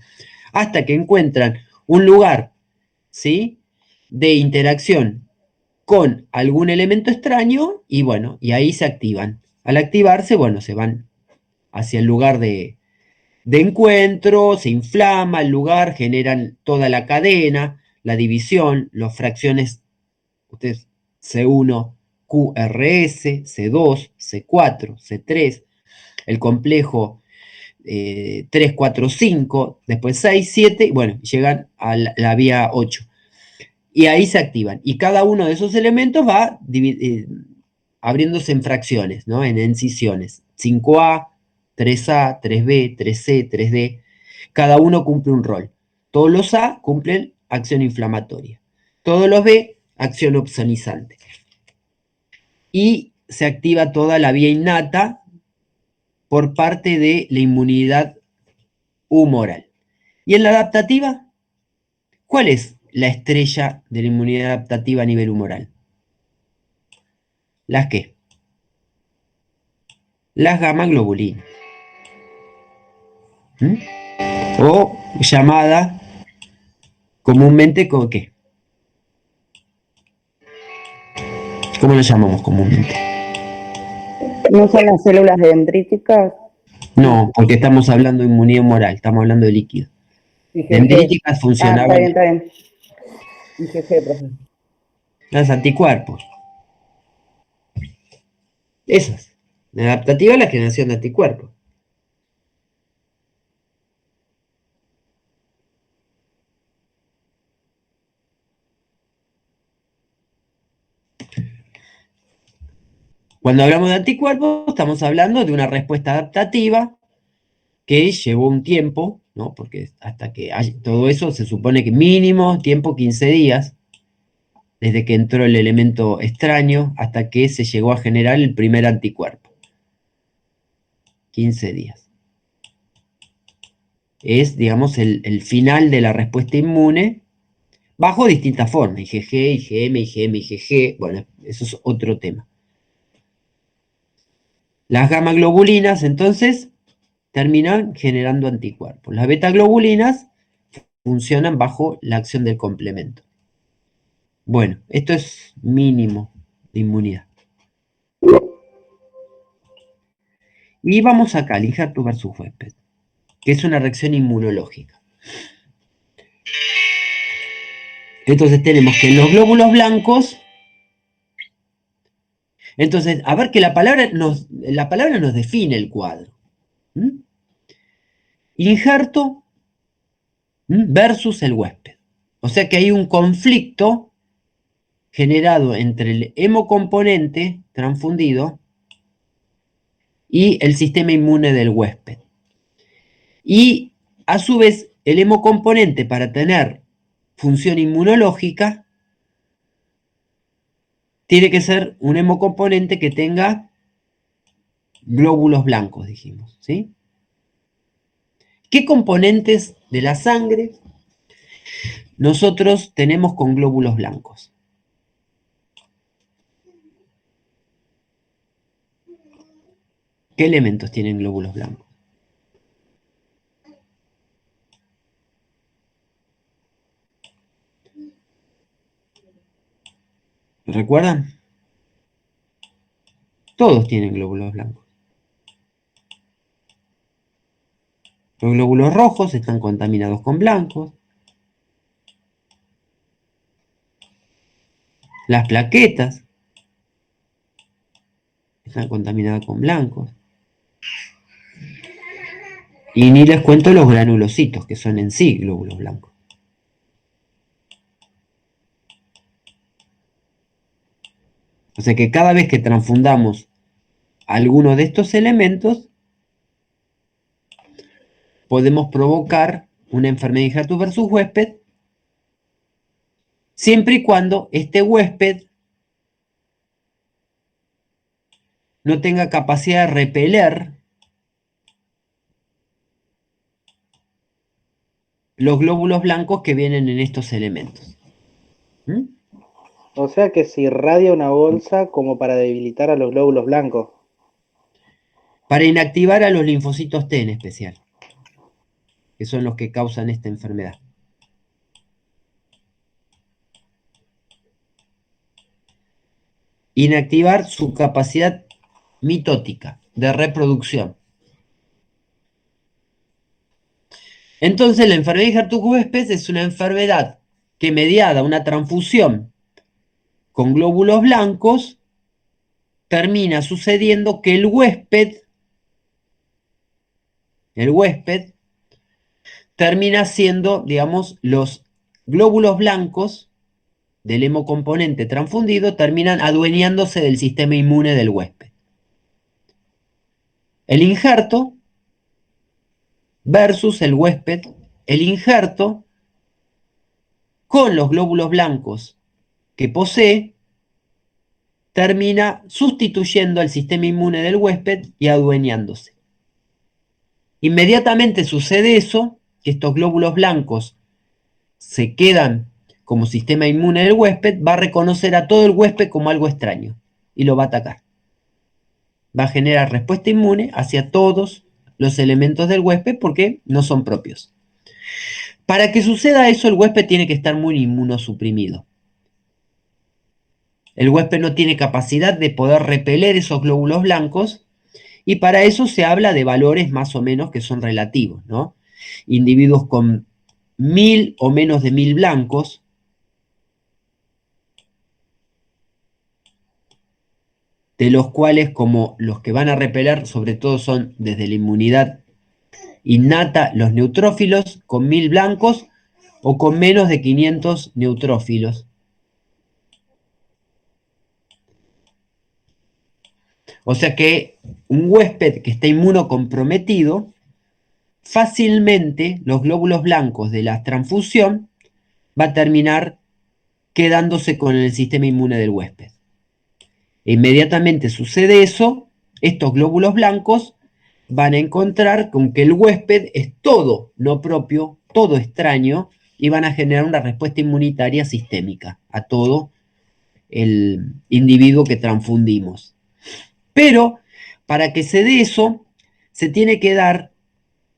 hasta que encuentran un lugar, ¿sí?, de interacción con algún elemento extraño y bueno, y ahí se activan. Al activarse, bueno, se van hacia el lugar de encuentro, se inflama el lugar, generan toda la cadena, la división, las fracciones, ustedes, C1, QRS, C2, C4, C3, el complejo 3, 4, 5, después 6, 7, y bueno, llegan a la vía 8. Y ahí se activan. Y cada uno de esos elementos va abriéndose en fracciones, ¿no? En incisiones. 5A, 3A, 3B, 3C, 3D. Cada uno cumple un rol. Todos los A cumplen acción inflamatoria. Todos los B, acción opsonizante. Y se activa toda la vía innata por parte de la inmunidad humoral. ¿Y en la adaptativa? ¿Cuál es la estrella de la inmunidad adaptativa a nivel humoral? ¿Las qué? Las gamma globulinas. ¿Mm? O llamada comúnmente como qué. ¿Cómo lo llamamos comúnmente? ¿No son las células dendríticas? No, porque estamos hablando de inmunidad humoral, estamos hablando de líquido. IgG. Dendríticas Ah, está funcionaban bien, está bien. IgG, profe. los anticuerpos. Esas. La adaptativa es la generación de anticuerpos. Cuando hablamos de anticuerpos, estamos hablando de una respuesta adaptativa que llevó un tiempo, ¿no? Porque hasta que todo eso se supone que mínimo tiempo 15 días, desde que entró el elemento extraño hasta que se llegó a generar el primer anticuerpo. 15 días. Es, digamos, el final de la respuesta inmune bajo distintas formas, IgG, IgM, IgM, IgG, bueno, eso es otro tema. Las gamma globulinas, entonces, terminan generando anticuerpos. Las betaglobulinas funcionan bajo la acción del complemento. Bueno, esto es mínimo de inmunidad. Y vamos acá, al injerto versus huésped, que es una reacción inmunológica. Entonces tenemos que en los glóbulos blancos, entonces, a ver que la palabra nos define el cuadro. ¿Mm? Injerto versus el huésped. O sea que hay un conflicto generado entre el hemocomponente transfundido y el sistema inmune del huésped. Y a su vez, el hemocomponente para tener función inmunológica tiene que ser un hemocomponente que tenga glóbulos blancos, dijimos, ¿sí? ¿Qué componentes de la sangre nosotros tenemos con glóbulos blancos? ¿Qué elementos tienen glóbulos blancos? ¿Recuerdan? Todos tienen glóbulos blancos. Los glóbulos rojos están contaminados con blancos. Las plaquetas están contaminadas con blancos. Y ni les cuento los granulocitos, que son en sí glóbulos blancos. O sea que cada vez que transfundamos alguno de estos elementos, podemos provocar una enfermedad de injerto versus huésped, siempre y cuando este huésped no tenga capacidad de repeler los glóbulos blancos que vienen en estos elementos. ¿Mm? O sea que se irradia una bolsa como para debilitar a los glóbulos blancos. Para inactivar a los linfocitos T en especial, que son los que causan esta enfermedad. Inactivar su capacidad mitótica de reproducción. Entonces, la enfermedad de Injertus-Huespes es una enfermedad que, mediada una transfusión con glóbulos blancos, termina sucediendo que el huésped termina siendo, digamos, los glóbulos blancos del hemocomponente transfundido terminan adueñándose del sistema inmune del huésped. El injerto versus el huésped, el injerto con los glóbulos blancos que posee termina sustituyendo al sistema inmune del huésped y adueñándose. Inmediatamente sucede eso, que estos glóbulos blancos se quedan como sistema inmune del huésped, va a reconocer a todo el huésped como algo extraño y lo va a atacar. Va a generar respuesta inmune hacia todos los elementos del huésped porque no son propios. Para que suceda eso, el huésped tiene que estar muy inmunosuprimido. El huésped no tiene capacidad de poder repeler esos glóbulos blancos y para eso se habla de valores más o menos que son relativos, ¿no? Individuos con 1000 o menos de 1000 blancos de los cuales, como los que van a repeler, sobre todo son desde la inmunidad innata los neutrófilos con 1000 blancos o con menos de 500 neutrófilos. O sea que un huésped que está inmunocomprometido, fácilmente los glóbulos blancos de la transfusión va a terminar quedándose con el sistema inmune del huésped. Inmediatamente sucede eso, estos glóbulos blancos van a encontrar con que el huésped es todo no propio, todo extraño, y van a generar una respuesta inmunitaria sistémica a todo el individuo que transfundimos. Pero para que se dé eso, se tiene que dar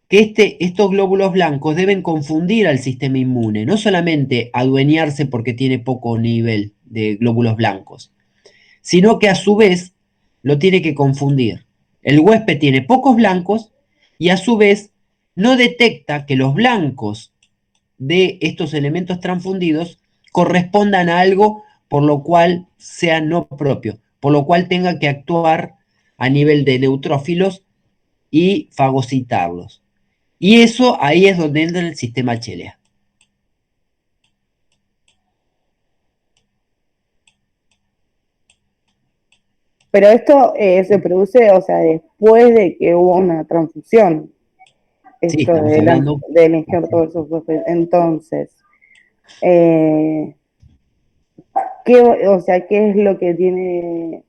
que estos glóbulos blancos deben confundir al sistema inmune, no solamente adueñarse porque tiene poco nivel de glóbulos blancos, sino que a su vez lo tiene que confundir. El huésped tiene pocos blancos y a su vez no detecta que los blancos de estos elementos transfundidos correspondan a algo por lo cual sea no propio, por lo cual tenga que actuar a nivel de neutrófilos y fagocitarlos. Y eso ahí es donde entra el sistema HLA. Pero esto se produce, o sea, después de que hubo una transfusión. Sí, Esto estamos hablando. del injerto versus huésped. Entonces, o sea, ¿qué es lo que tiene,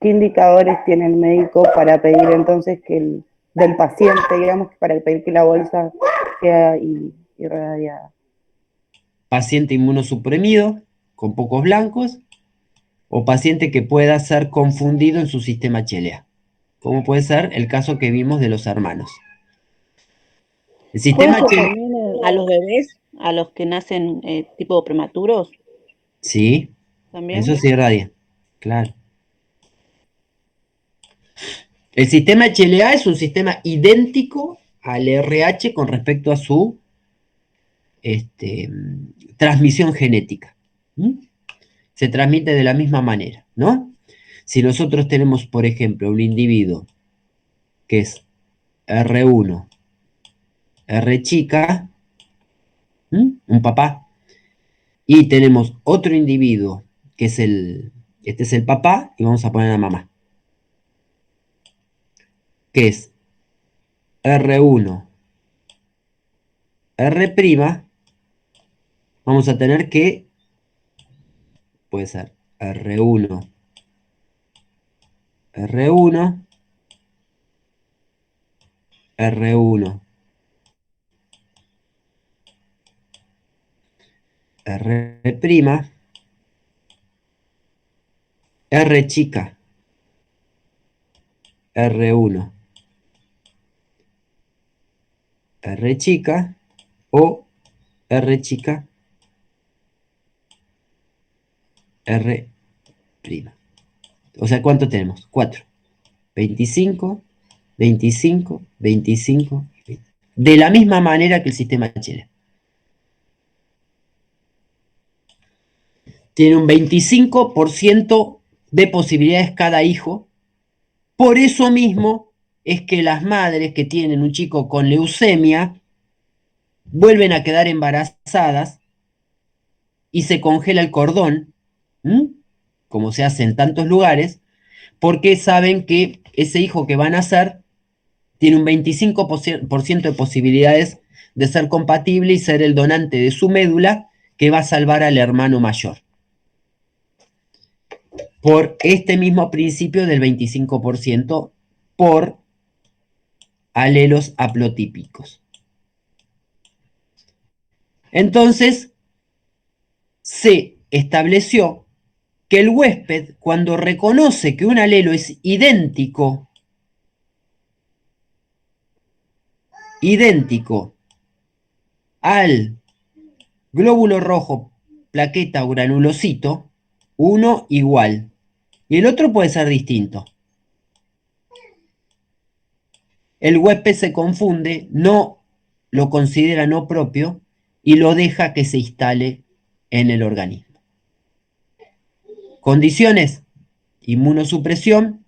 qué indicadores tiene el médico para pedir entonces que del paciente, digamos, para pedir que la bolsa sea irradiada? Paciente inmunosuprimido, con pocos blancos, o paciente que pueda ser confundido en su sistema HLA, como puede ser el caso que vimos de los hermanos. El sistema ¿Puede ser HLA, también a los bebés, a los que nacen tipo prematuros? sí, También. eso se irradia, claro. El sistema HLA es un sistema idéntico al RH con respecto a su transmisión genética. ¿Mm? Se transmite de la misma manera, ¿no? Si nosotros tenemos, por ejemplo, un individuo que es R1, R chica, un papá, y tenemos otro individuo que es este es el papá, y vamos a poner a mamá, que es R1, R', vamos a tener que, puede ser R1, R1, R1, R', R chica, R1, R chica o R chica, R'. O sea, ¿cuánto tenemos? 4. 25, 25, 25. De la misma manera que el sistema HL. Tiene un 25% de posibilidades cada hijo. Por eso mismo es que las madres que tienen un chico con leucemia vuelven a quedar embarazadas y se congela el cordón, como se hace en tantos lugares, porque saben que ese hijo que van a nacer tiene un 25% de posibilidades de ser compatible y ser el donante de su médula que va a salvar al hermano mayor. Por este mismo principio del 25% por alelos haplotípicos. Entonces, se estableció que el huésped, cuando reconoce que un alelo es idéntico al glóbulo rojo, plaqueta o granulocito, uno igual, y el otro puede ser distinto. El huésped se confunde, no lo considera no propio y lo deja que se instale en el organismo. Condiciones: inmunosupresión,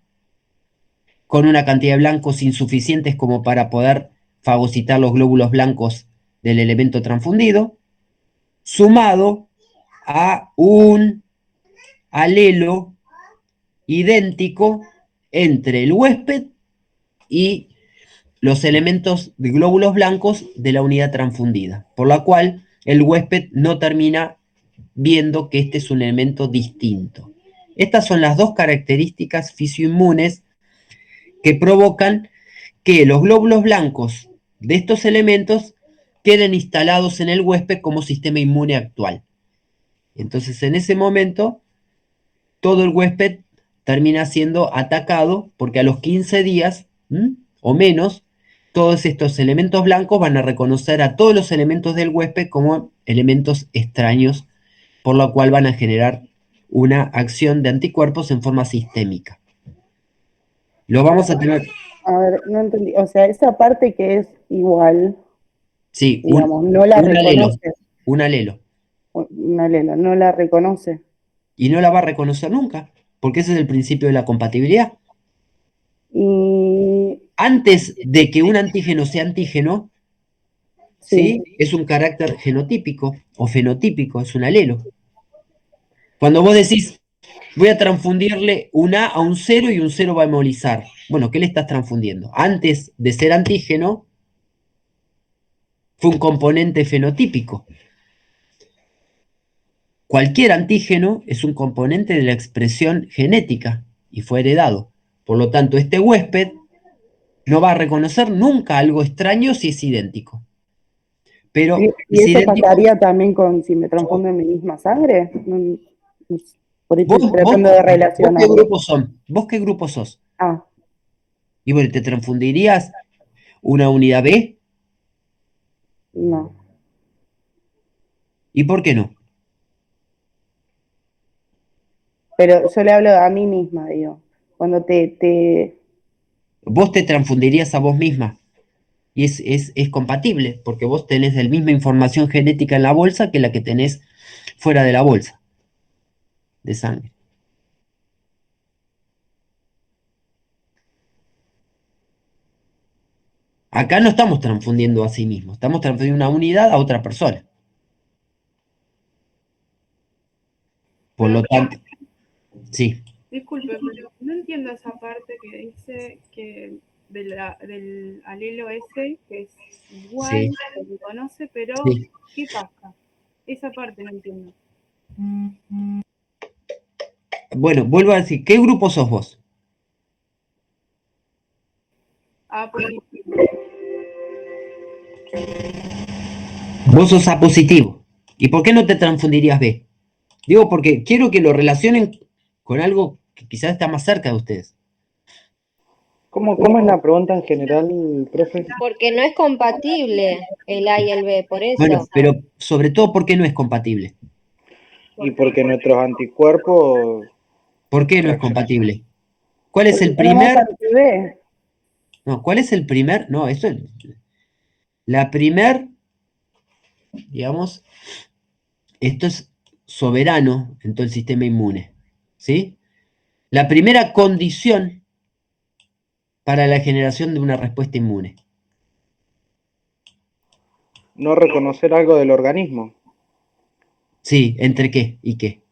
con una cantidad de blancos insuficientes como para poder fagocitar los glóbulos blancos del elemento transfundido, sumado a un alelo idéntico entre el huésped y los elementos de glóbulos blancos de la unidad transfundida, por la cual el huésped no termina viendo que este es un elemento distinto. Estas son las dos características fisioinmunes que provocan que los glóbulos blancos de estos elementos queden instalados en el huésped como sistema inmune actual. Entonces, en ese momento, todo el huésped termina siendo atacado porque a los 15 días o menos, todos estos elementos blancos van a reconocer a todos los elementos del huésped como elementos extraños, por lo cual van a generar una acción de anticuerpos en forma sistémica. Lo vamos a tener... A ver, no entendí. O sea, esa parte que es igual, Sí, digamos, no la un alelo, reconoce. un alelo. Una lela, no la reconoce. Y no la va a reconocer nunca, porque ese es el principio de la compatibilidad. Y Antes de que un antígeno sea antígeno, sí, ¿sí? Es un carácter genotípico o fenotípico, es un alelo. Cuando vos decís, voy a transfundirle un A a un 0 y un 0 va a hemolizar. Bueno, ¿qué le estás transfundiendo? Antes de ser antígeno, fue un componente fenotípico. Cualquier antígeno es un componente de la expresión genética y fue heredado. Por lo tanto, este huésped no va a reconocer nunca algo extraño si es idéntico. Pero y es eso idéntico. pasaría también con si me transfundo en mi misma sangre. Por eso ¿Vos, estoy vos, tratando de vos qué relacionarlo. grupo son? ¿Vos qué grupo sos? Ah, Y bueno, ¿te transfundirías una unidad B? no. ¿Y por qué no? Pero yo le hablo a mí misma, digo. Cuando te ¿Vos te transfundirías a vos misma? y es compatible, porque vos tenés la misma información genética en la bolsa que la que tenés fuera de la bolsa de sangre. Acá no estamos transfundiendo a sí mismos, estamos transfundiendo una unidad a otra persona. Por lo tanto, sí. Disculpe, pero no entiendo esa parte que dice que del alelo ese, que es igual, Sí, se reconoce, pero sí. ¿qué pasa? Esa parte no entiendo. Bueno, vuelvo a decir, ¿qué grupo sos vos? A positivo. Vos sos A positivo. ¿Y por qué no te transfundirías B? Digo porque quiero que lo relacionen con algo que quizás está más cerca de ustedes. ¿Cómo es la pregunta en general, profe? Porque no es compatible el A y el B, por Bueno, eso. pero sobre todo, ¿por qué no es compatible? Y porque nuestros anticuerpos ¿Por qué no es reaccionan. compatible? ¿Cuál es Porque el tenemos primer? anti-B. No, ¿cuál es el primer? No, eso es la primer, digamos, esto es soberano en todo el sistema inmune, ¿sí? La primera condición para la generación de una respuesta inmune. No reconocer algo del organismo, Sí, ¿entre qué y qué?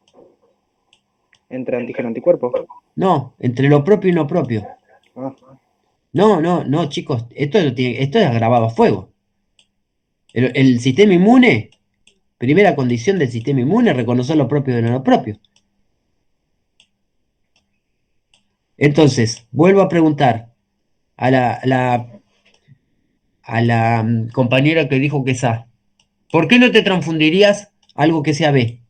entre antígeno y anticuerpo. No, entre lo propio y no propio. Ah, No, chicos, esto es grabado a fuego. El sistema inmune, primera condición del sistema inmune, reconocer lo propio de lo no propio. Entonces, vuelvo a preguntar a la compañera que dijo que es A. ¿Por qué no te transfundirías algo que sea B?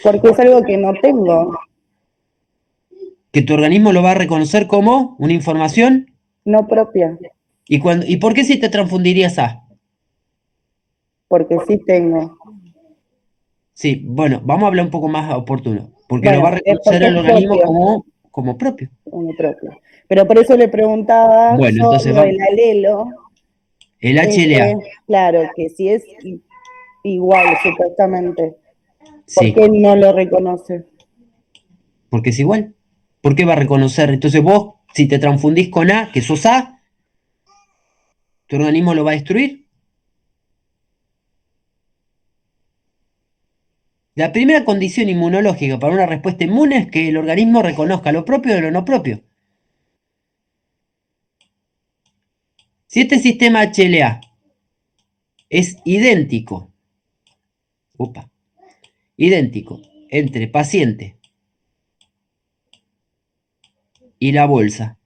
Porque es algo que no tengo, Que tu organismo lo va a reconocer como una información. no propia, ¿Y por qué si te transfundirías A? porque sí tengo. Sí, bueno, vamos a hablar un poco más oportuno. Porque lo va a Bueno, es reconocer porque el es organismo propio, como propio. como propio. Pero por eso le preguntaba Bueno, yo entonces lo del vamos. alelo, El HLA. claro, que si es igual, supuestamente, ¿por Sí, qué no lo reconoce? porque es igual. ¿Por qué va a reconocer? Entonces vos, si te transfundís con A, que sos A, tu organismo lo va a destruir. La primera condición inmunológica para una respuesta inmune es que el organismo reconozca lo propio de lo no propio. Si este sistema HLA es idéntico entre paciente y la bolsa,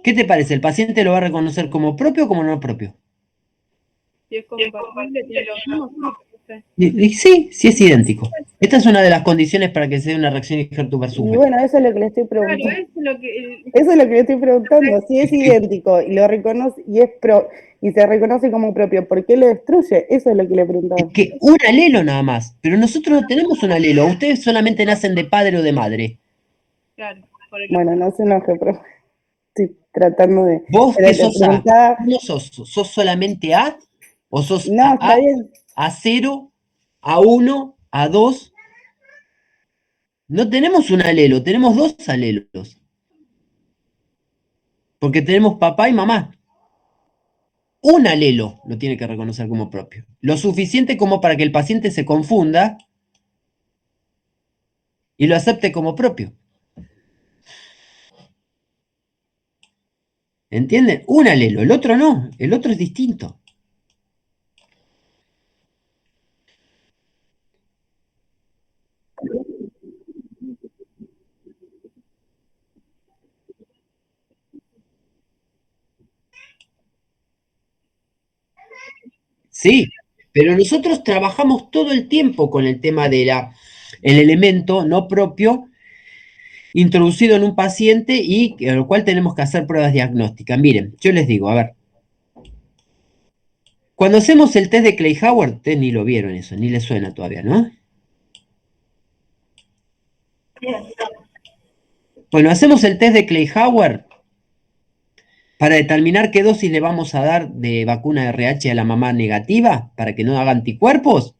¿qué te parece? ¿El paciente lo va a reconocer como propio o como no propio? Si es compatible, tiene los mismos, sí. Y sí, sí es idéntico. Esta es una de las condiciones para que se dé una reacción Enhertu-Versuch. Y bueno, eso es lo que le estoy Claro, preguntando. eso es lo que Eso es lo que le estoy preguntando. Si es idéntico y lo reconoce y se reconoce como propio, ¿por qué lo destruye? Eso es lo que le preguntaba. Es que un alelo nada más, pero nosotros no tenemos un alelo, ustedes solamente nacen de padre o de madre. claro, por el Bueno, no se enoje, pero estoy tratando de. ¿Vos Pero qué le sos A? preguntaba. ¿No sos? ¿Sos solamente A? ¿O sos No, está bien. A0, A1, A2? No tenemos un alelo, tenemos dos alelos. Porque tenemos papá y mamá. Un alelo lo tiene que reconocer como propio. Lo suficiente como para que el paciente se confunda y lo acepte como propio. ¿Entienden? Un alelo, el otro no, el otro es distinto. Sí, pero nosotros trabajamos todo el tiempo con el tema de el elemento no propio introducido en un paciente y a lo cual tenemos que hacer pruebas diagnósticas. Miren, yo les digo, a ver, Cuando hacemos el test de Clay-Howard, ustedes ni lo vieron eso, ni les suena todavía, ¿no? Bueno, hacemos el test de Clay-Howard para determinar qué dosis le vamos a dar de vacuna RH a la mamá negativa para que no haga anticuerpos,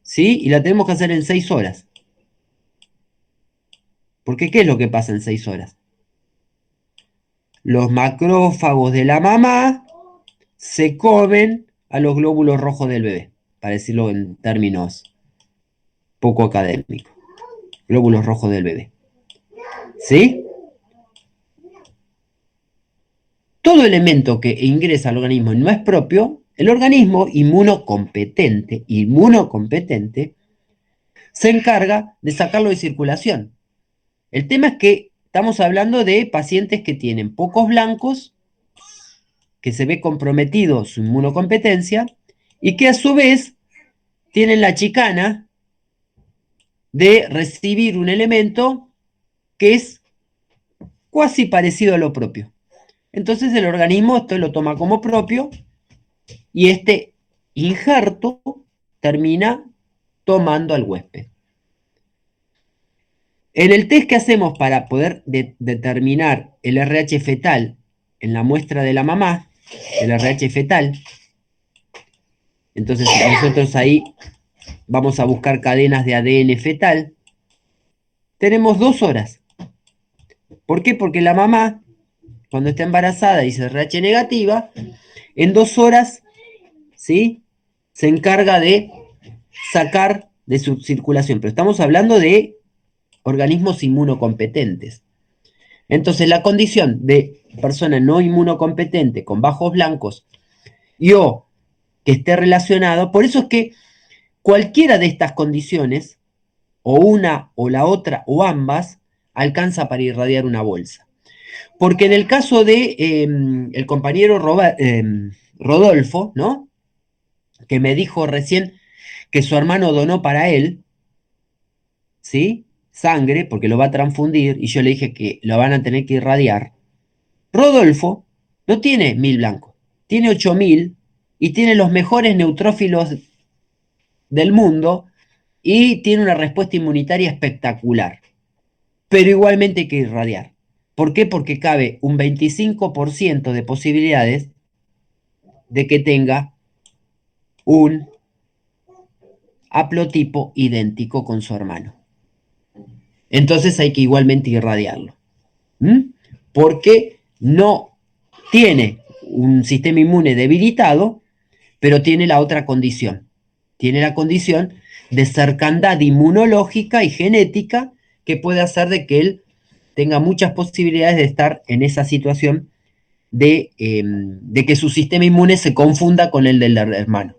¿sí? Y la tenemos que hacer en 6 horas. Porque ¿qué es lo que pasa en 6 horas? Los macrófagos de la mamá se comen a los glóbulos rojos del bebé, para decirlo en términos poco académicos. Glóbulos rojos del bebé. ¿Sí? Todo elemento que ingresa al organismo no es propio, el organismo inmunocompetente se encarga de sacarlo de circulación. El tema es que estamos hablando de pacientes que tienen pocos blancos, que se ve comprometido su inmunocompetencia, y que a su vez tienen la chicana de recibir un elemento que es casi parecido a lo propio. Entonces el organismo esto lo toma como propio y este injerto termina tomando al huésped. En el test que hacemos para poder determinar el RH fetal en la muestra de la mamá, el RH fetal, entonces nosotros ahí vamos a buscar cadenas de ADN fetal, tenemos 2 horas. ¿Por qué? Porque la mamá, cuando está embarazada y dice RH negativa, en 2 horas, ¿sí?, se encarga de sacar de su circulación. Pero estamos hablando de organismos inmunocompetentes. Entonces, la condición de persona no inmunocompetente con bajos blancos y o que esté relacionado, por eso es que cualquiera de estas condiciones, o una o la otra o ambas, alcanza para irradiar una bolsa. Porque en el caso de el compañero Rodolfo, ¿no?, que me dijo recién que su hermano donó para él, ¿sí?, sangre, porque lo va a transfundir, y yo le dije que lo van a tener que irradiar. Rodolfo no tiene 1000 blancos, tiene 8000 y tiene los mejores neutrófilos del mundo y tiene una respuesta inmunitaria espectacular. Pero igualmente hay que irradiar. ¿Por qué? Porque cabe un 25% de posibilidades de que tenga un haplotipo idéntico con su hermano. Entonces hay que igualmente irradiarlo. Porque no tiene un sistema inmune debilitado, pero tiene la otra condición. Tiene la condición de cercandad inmunológica y genética que puede hacer de que él tenga muchas posibilidades de estar en esa situación de que su sistema inmune se confunda con el del hermano.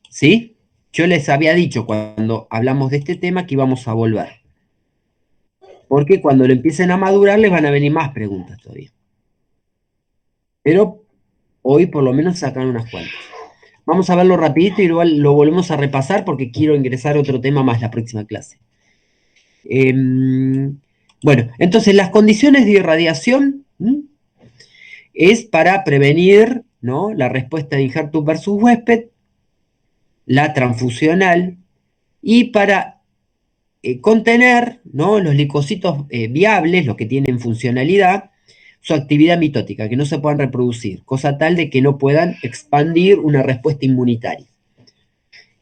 ¿Sí? Yo les había dicho cuando hablamos de este tema que íbamos a volver. Porque cuando lo empiecen a madurar les van a venir más preguntas todavía. Pero hoy por lo menos sacan unas cuantas. Vamos a verlo rapidito y luego lo volvemos a repasar porque quiero ingresar otro tema más la próxima clase. Bueno, entonces las condiciones de irradiación es para prevenir, ¿no?, la respuesta de injertus versus huésped, la transfusional, y para contener, ¿no?, los linfocitos viables, los que tienen funcionalidad, su actividad mitótica, que no se puedan reproducir, cosa tal de que no puedan expandir una respuesta inmunitaria.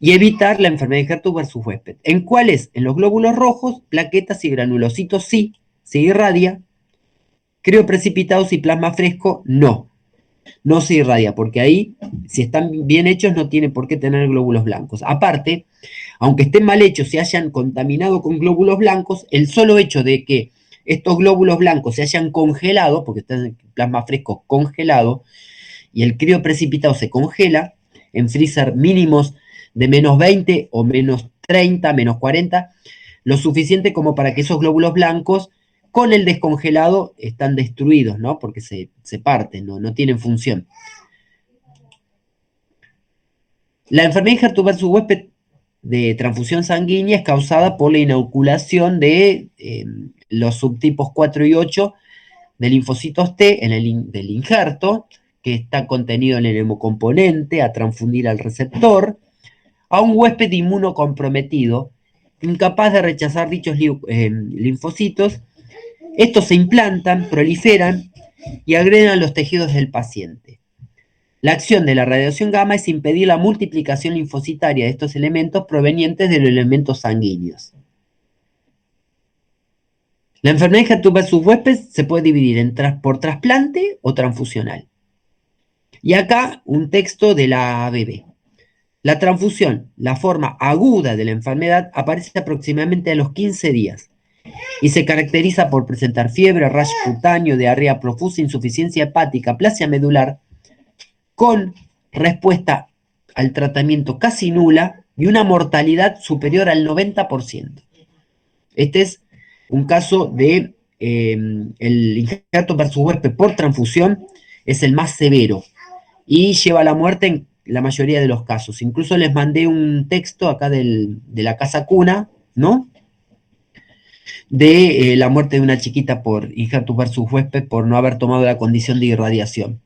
Y evitar la enfermedad de injertus versus huésped. ¿En cuáles? En los glóbulos rojos, plaquetas y granulocitos sí, se irradia. Crioprecipitados y plasma fresco, no. No se irradia, porque ahí, si están bien hechos, no tiene por qué tener glóbulos blancos. Aparte, aunque estén mal hechos, se hayan contaminado con glóbulos blancos, el solo hecho de que estos glóbulos blancos se hayan congelado, porque está en plasma fresco congelado, y el crioprecipitado se congela en freezer mínimos de -20 o -30, -40, lo suficiente como para que esos glóbulos blancos con el descongelado están destruidos, ¿no?, porque se parten, no tienen función. La enfermedad injertus versus huésped de transfusión sanguínea es causada por la inoculación de los subtipos 4 y 8 de linfocitos T del injerto, que está contenido en el hemocomponente, a transfundir al receptor, a un huésped inmunocomprometido, incapaz de rechazar dichos linfocitos. Estos se implantan, proliferan y agregan los tejidos del paciente. La acción de la radiación gamma es impedir la multiplicación linfocitaria de estos elementos provenientes de los elementos sanguíneos. La enfermedad de Hertz-Weber se puede dividir por trasplante o transfusional. Y acá un texto de la ABB. La transfusión, la forma aguda de la enfermedad, aparece aproximadamente a los 15 días y se caracteriza por presentar fiebre, rash cutáneo, diarrea profusa, insuficiencia hepática, aplasia medular, con respuesta al tratamiento casi nula y una mortalidad superior al 90%. Este es un caso de el injerto versus huésped por transfusión, es el más severo y lleva a la muerte en la mayoría de los casos. Incluso les mandé un texto acá de la Casa Cuna, ¿no? De la muerte de una chiquita por injerto versus huésped por no haber tomado la condición de irradiación.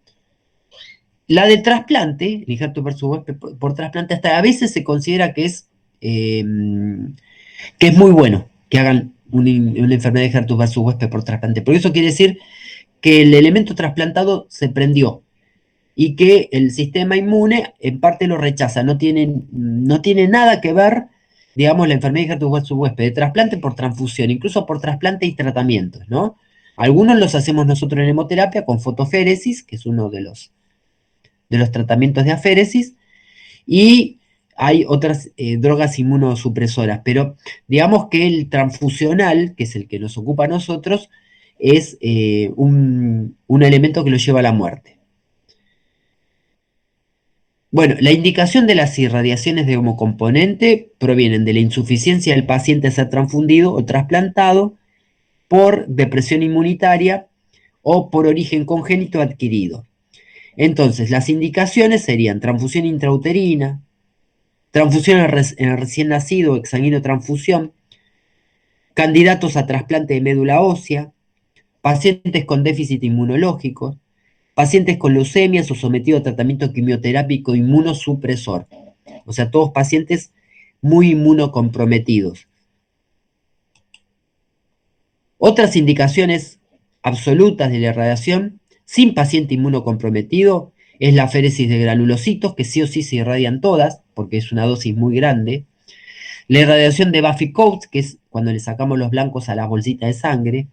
La de trasplante, el injerto versus huésped por trasplante, hasta a veces se considera que es muy bueno que hagan una enfermedad de injerto versus huésped por trasplante, porque eso quiere decir que el elemento trasplantado se prendió y que el sistema inmune en parte lo rechaza, no tiene nada que ver, digamos, la enfermedad de injerto versus huésped de trasplante por transfusión, incluso por trasplante y tratamientos, ¿no? Algunos los hacemos nosotros en hemoterapia con fotoféresis, que es uno de los tratamientos de aféresis, y hay otras drogas inmunosupresoras, pero digamos que el transfusional, que es el que nos ocupa a nosotros, es un elemento que lo lleva a la muerte. Bueno, la indicación de las irradiaciones de hemocomponente provienen de la insuficiencia del paciente a ser transfundido o trasplantado por depresión inmunitaria o por origen congénito adquirido. Entonces, las indicaciones serían transfusión intrauterina, transfusión en el recién nacido, exsanguinotransfusión, candidatos a trasplante de médula ósea, pacientes con déficit inmunológico, pacientes con leucemias o sometidos a tratamiento quimioterápico inmunosupresor. O sea, todos pacientes muy inmunocomprometidos. Otras indicaciones absolutas de la irradiación sin paciente inmunocomprometido es la aféresis de granulocitos, que sí o sí se irradian todas, porque es una dosis muy grande. La irradiación de Buffy Coats, que es cuando le sacamos los blancos a las bolsitas de sangre.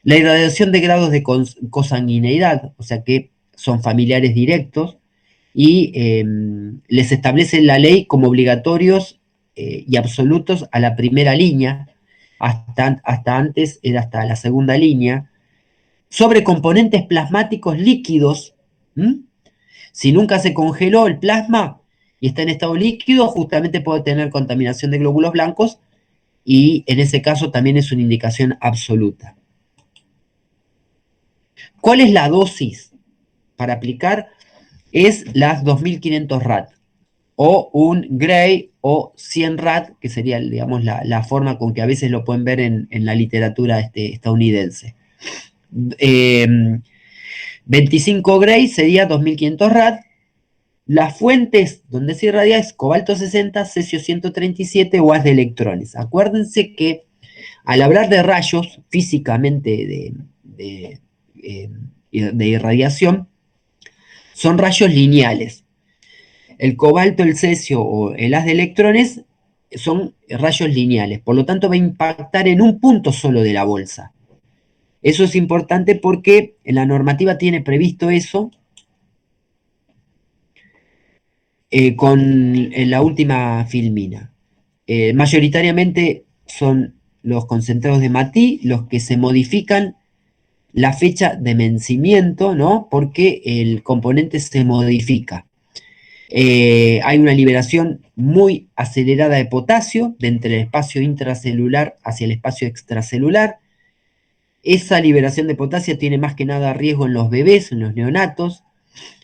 La irradiación de grados de consanguineidad, o sea que son familiares directos, y les establece la ley como obligatorios y absolutos a la primera línea, hasta antes era hasta la segunda línea, sobre componentes plasmáticos líquidos. Si nunca se congeló el plasma y está en estado líquido, justamente puede tener contaminación de glóbulos blancos y en ese caso también es una indicación absoluta. ¿Cuál es la dosis para aplicar? Es las 2500 rad o un Gray o 100 rad, que sería, digamos, la forma con que a veces lo pueden ver en la literatura estadounidense. 25 Gray sería 2500 rad. Las fuentes donde se irradia es cobalto 60, cesio 137 o haz de electrones. Acuérdense que al hablar de rayos físicamente de irradiación, son rayos lineales. El cobalto, el cesio o el haz de electrones son rayos lineales, por lo tanto va a impactar en un punto solo de la bolsa. Eso es importante porque en la normativa tiene previsto eso en la última filmina. Mayoritariamente son los concentrados de Matí los que se modifican la fecha de vencimiento, ¿no? Porque el componente se modifica. Hay una liberación muy acelerada de potasio de entre el espacio intracelular hacia el espacio extracelular. Esa liberación de potasio tiene más que nada riesgo en los bebés, en los neonatos.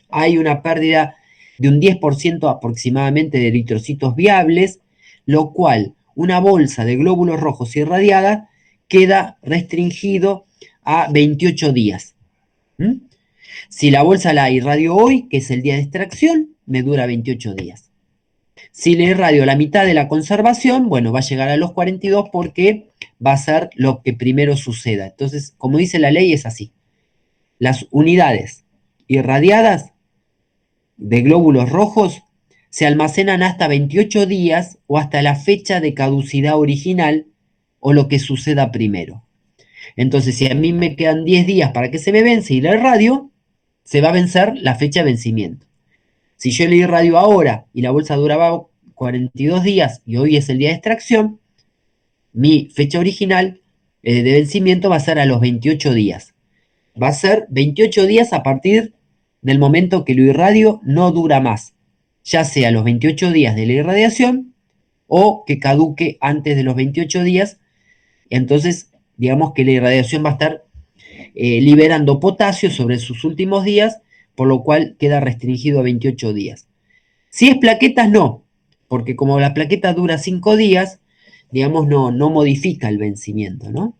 Hay una pérdida de un 10% aproximadamente de eritrocitos viables, lo cual una bolsa de glóbulos rojos irradiada queda restringido a 28 días. ¿Mm? Si la bolsa la irradio hoy, que es el día de extracción, me dura 28 días. Si le irradio la mitad de la conservación, bueno, va a llegar a los 42 porque va a ser lo que primero suceda. Entonces, como dice la ley, es así. Las unidades irradiadas de glóbulos rojos se almacenan hasta 28 días o hasta la fecha de caducidad original o lo que suceda primero. Entonces, si a mí me quedan 10 días para que se me vence y la irradio, se va a vencer la fecha de vencimiento. Si yo le irradio ahora y la bolsa duraba 42 días y hoy es el día de extracción, mi fecha original de vencimiento va a ser a los 28 días. Va a ser 28 días a partir del momento que lo irradio no dura más, ya sea los 28 días de la irradiación o que caduque antes de los 28 días. Entonces, digamos que la irradiación va a estar liberando potasio sobre sus últimos días, por lo cual queda restringido a 28 días. Si es plaquetas, no, porque como la plaqueta dura 5 días, digamos, no modifica el vencimiento, ¿no?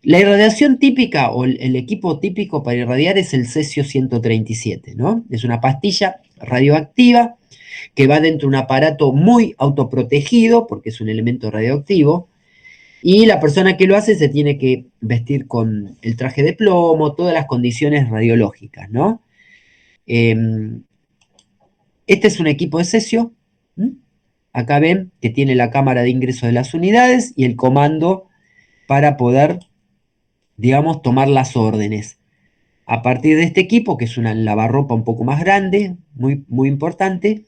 La irradiación típica o el equipo típico para irradiar es el cesio 137, ¿no? Es una pastilla radioactiva que va dentro de un aparato muy autoprotegido, porque es un elemento radioactivo, y la persona que lo hace se tiene que vestir con el traje de plomo, todas las condiciones radiológicas, ¿no? Este es un equipo de cesio. Acá ven que tiene la cámara de ingreso de las unidades y el comando para poder, digamos, tomar las órdenes. A partir de este equipo, que es una lavarropa un poco más grande, muy, muy importante,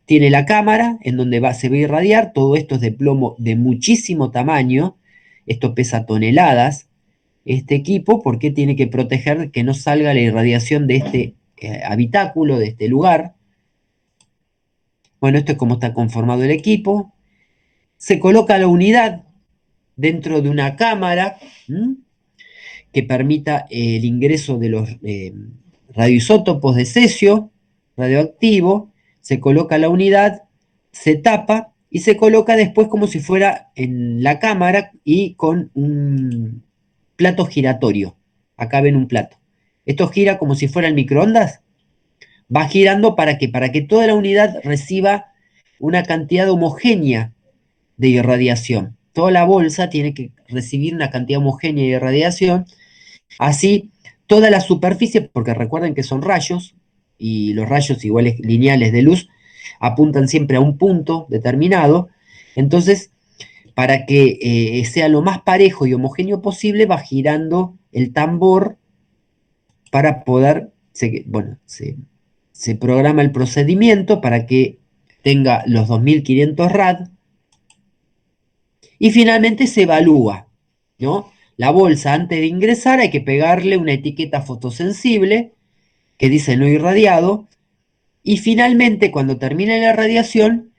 tiene la cámara en donde se va a irradiar. Todo esto es de plomo de muchísimo tamaño. Esto pesa toneladas. Este equipo, porque tiene que proteger que no salga la irradiación de este habitáculo, de este lugar. Bueno, esto es como está conformado el equipo. Se coloca la unidad dentro de una cámara que permita el ingreso de los radioisótopos de cesio radioactivo. Se coloca la unidad, se tapa y se coloca después como si fuera en la cámara y con un plato giratorio. Acá ven un plato. Esto gira como si fuera el microondas. Va girando para que toda la unidad reciba una cantidad homogénea de irradiación. Toda la bolsa tiene que recibir una cantidad homogénea de irradiación. Así, toda la superficie, porque recuerden que son rayos, y los rayos iguales lineales de luz apuntan siempre a un punto determinado. Entonces, para que sea lo más parejo y homogéneo posible, va girando el tambor para poder, se programa el procedimiento para que tenga los 2500 rad y finalmente se evalúa, ¿no? La bolsa antes de ingresar hay que pegarle una etiqueta fotosensible que dice no irradiado y finalmente cuando termine la radiación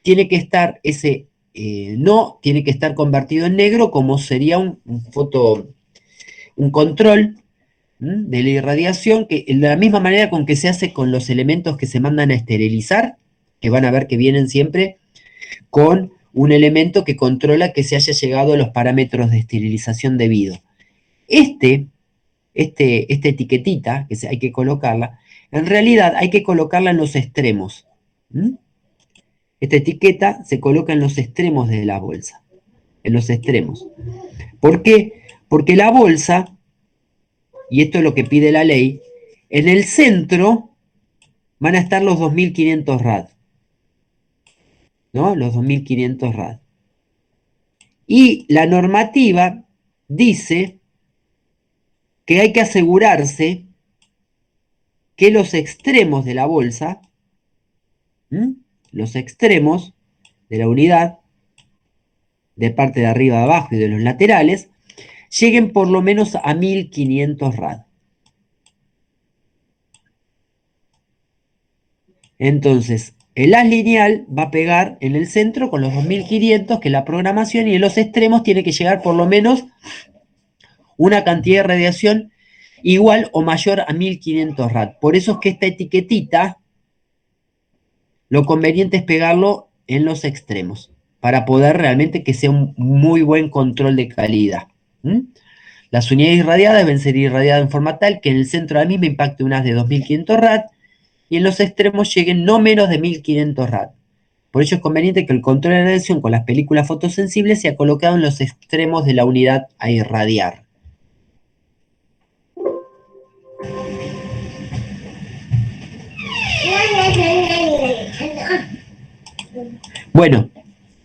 tiene que estar no tiene que estar convertido en negro como sería un control de la irradiación, que de la misma manera con que se hace con los elementos que se mandan a esterilizar, que van a ver que vienen siempre con un elemento que controla que se haya llegado a los parámetros de esterilización debido. Esta etiquetita, que hay que colocarla, en realidad hay que colocarla en los extremos. Esta etiqueta se coloca en los extremos de la bolsa, en los extremos. ¿Por qué? Porque la bolsa, y esto es lo que pide la ley, en el centro van a estar los 2500 rad, ¿no? Los 2500 rad. Y la normativa dice que hay que asegurarse que los extremos de la bolsa, los extremos de la unidad, de parte de arriba a abajo y de los laterales, lleguen por lo menos a 1500 rad. Entonces, el haz lineal va a pegar en el centro con los 2500, que es la programación, y en los extremos tiene que llegar por lo menos una cantidad de radiación igual o mayor a 1500 rad. Por eso es que esta etiquetita, lo conveniente es pegarlo en los extremos. para poder realmente que sea un muy buen control de calidad. Las unidades irradiadas deben ser irradiadas en forma tal que en el centro de la misma impacte unas de 2500 rad y en los extremos lleguen no menos de 1500 rad. Por ello es conveniente que el control de radiación con las películas fotosensibles sea colocado en los extremos de la unidad a irradiar. Bueno,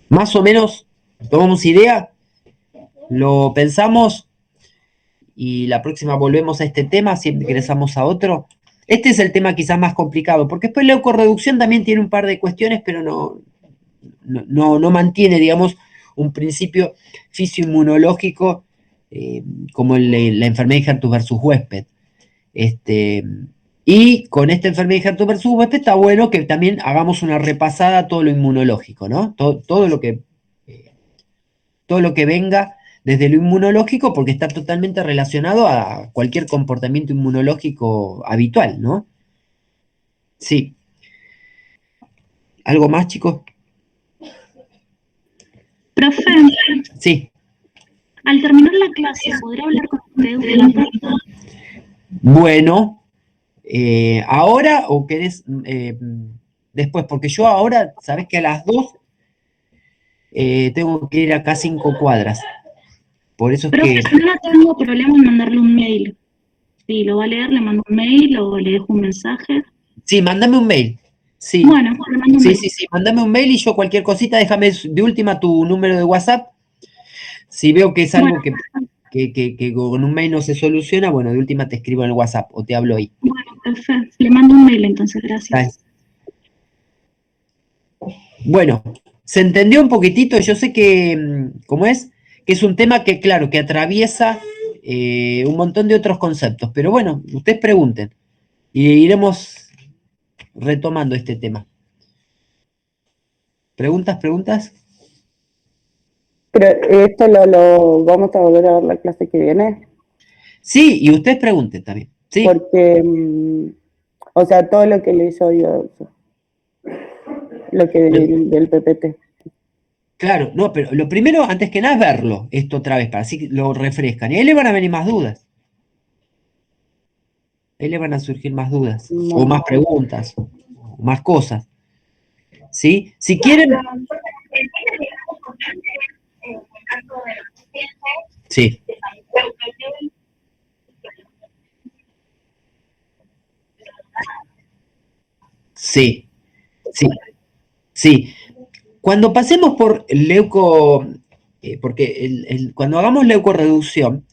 más o menos tomamos idea, lo pensamos y la próxima volvemos a este tema, si ingresamos a otro. Este es el tema quizás más complicado, porque después la leucorreducción también tiene un par de cuestiones, pero no mantiene, digamos, un principio fisioinmunológico como la enfermedad de Hertus versus huésped. Y con esta enfermedad de Hertus versus huésped está bueno que también hagamos una repasada a todo lo inmunológico, ¿no? Todo lo que venga desde lo inmunológico, porque está totalmente relacionado a cualquier comportamiento inmunológico habitual, ¿no? Sí. ¿Algo más, chicos? Profe, Sí. al terminar la clase, ¿podré hablar con usted de la pregunta? Bueno, ¿ahora o querés después? Porque yo ahora, sabés que a las 2 tengo que ir acá 5 cuadras. Por eso es Profe, que... yo no tengo problema en mandarle un mail. Si lo va a leer, le mando un mail o le dejo un mensaje. Sí, mándame un mail. Sí. Bueno, le mando un mail. Sí, mándame un mail y yo cualquier cosita, déjame de última tu número de WhatsApp. Si veo que es algo que con un mail no se soluciona, bueno, de última te escribo en el WhatsApp o te hablo ahí. Bueno, perfecto. Le mando un mail entonces, gracias. Bueno, ¿se entendió un poquitito? Yo sé que, ¿cómo es? Que es un tema que, claro, que atraviesa un montón de otros conceptos, pero bueno, ustedes pregunten y iremos retomando este tema. ¿Preguntas? Pero esto lo vamos a volver a ver la clase que viene. Sí, y ustedes pregunten también. Sí. Porque, o sea, todo lo que leyó yo, lo que del PPT. Claro, no, pero lo primero, antes que nada, es verlo, esto otra vez, para así que lo refrescan. Y ahí le van a venir más dudas. Ahí le van a surgir más dudas, o más preguntas, o más cosas. ¿Sí? Si quieren... Sí. Sí. Cuando pasemos por porque cuando hagamos leucorreducción,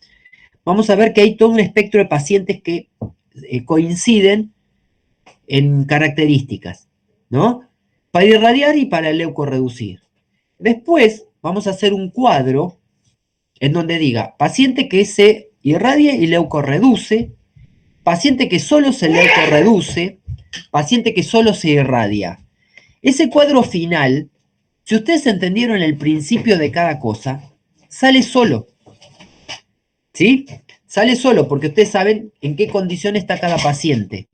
vamos a ver que hay todo un espectro de pacientes que coinciden en características, ¿no? Para irradiar y para leucorreducir. Después vamos a hacer un cuadro en donde diga paciente que se irradia y leucorreduce, paciente que solo se leucorreduce, paciente que solo se irradia. Ese cuadro final, si ustedes entendieron el principio de cada cosa, sale solo. ¿Sí? Sale solo porque ustedes saben en qué condición está cada paciente,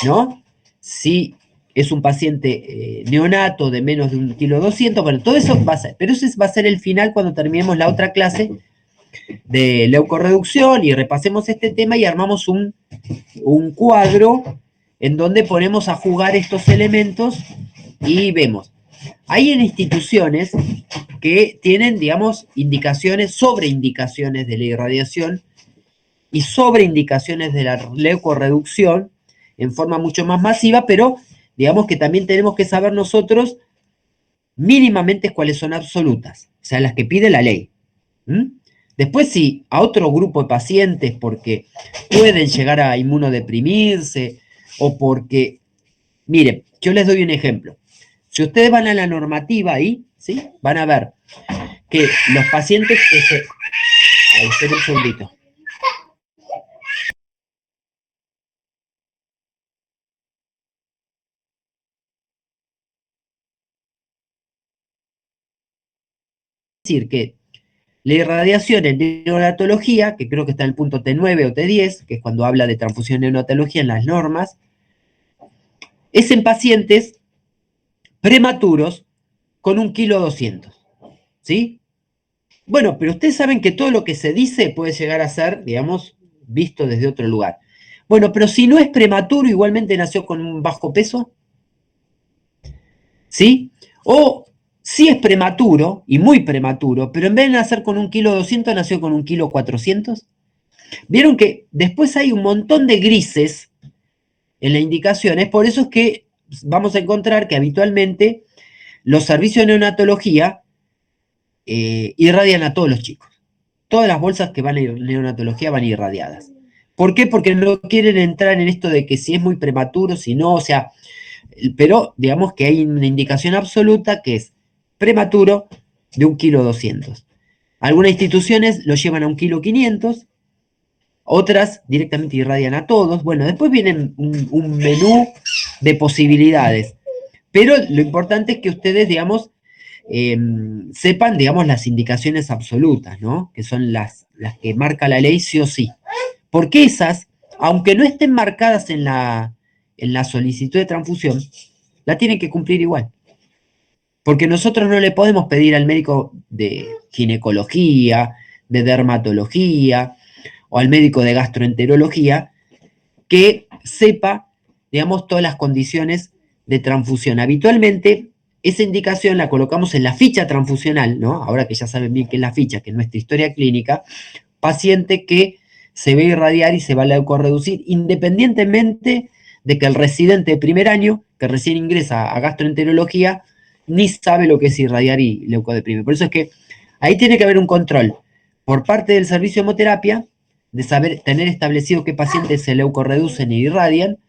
¿no? Si es un paciente neonato de menos de 1,2 kg, bueno, todo eso va a ser, pero ese va a ser el final cuando terminemos la otra clase de leucorreducción y repasemos este tema y armamos un cuadro en donde ponemos a jugar estos elementos y vemos. Hay en instituciones que tienen, digamos, sobreindicaciones de la irradiación y sobreindicaciones de la leucorreducción en forma mucho más masiva, pero digamos que también tenemos que saber nosotros mínimamente cuáles son absolutas, o sea, las que pide la ley. Después, si a otro grupo de pacientes, porque pueden llegar a inmunodeprimirse o porque, miren, yo les doy un ejemplo. Si ustedes van a la normativa ahí, ¿sí? Van a ver que los pacientes que se... Ahí, esperen un segundito. Decir que la irradiación en neonatología, que creo que está en el punto T9 o T10, que es cuando habla de transfusión en neonatología en las normas, es en pacientes prematuros con 1,2 kg. ¿sí? Bueno, pero ustedes saben que todo lo que se dice puede llegar a ser, digamos, visto desde otro lugar. Bueno, pero si no es prematuro, igualmente nació con un bajo peso, ¿sí? O si es prematuro, y muy prematuro, pero en vez de nacer con 1,2 kg, nació con 1,4 kg. Vieron que después hay un montón de grises en las indicaciones, por eso es que vamos a encontrar que habitualmente los servicios de neonatología irradian a todos los chicos. Todas las bolsas que van a ir a neonatología van irradiadas. ¿Por qué? Porque no quieren entrar en esto de que si es muy prematuro, si no, o sea, pero digamos que hay una indicación absoluta que es prematuro de 1,2 kg. Algunas instituciones lo llevan a 1,5 kg, otras directamente irradian a todos. Bueno, después viene un menú de posibilidades, pero lo importante es que ustedes, digamos, sepan, digamos, las indicaciones absolutas, ¿no? Que son las que marca la ley sí o sí. Porque esas, aunque no estén marcadas en la solicitud de transfusión, la tienen que cumplir igual. Porque nosotros no le podemos pedir al médico de ginecología, de dermatología o al médico de gastroenterología que sepa, digamos, todas las condiciones de transfusión. Habitualmente, esa indicación la colocamos en la ficha transfusional, ¿no? Ahora que ya saben bien qué es la ficha, que es nuestra historia clínica, paciente que se va a irradiar y se va a leucorreducir, independientemente de que el residente de primer año, que recién ingresa a gastroenterología, ni sabe lo que es irradiar y leucodeprimir. Por eso es que ahí tiene que haber un control por parte del servicio de hemoterapia, de saber, tener establecido qué pacientes se leucorreducen e irradian,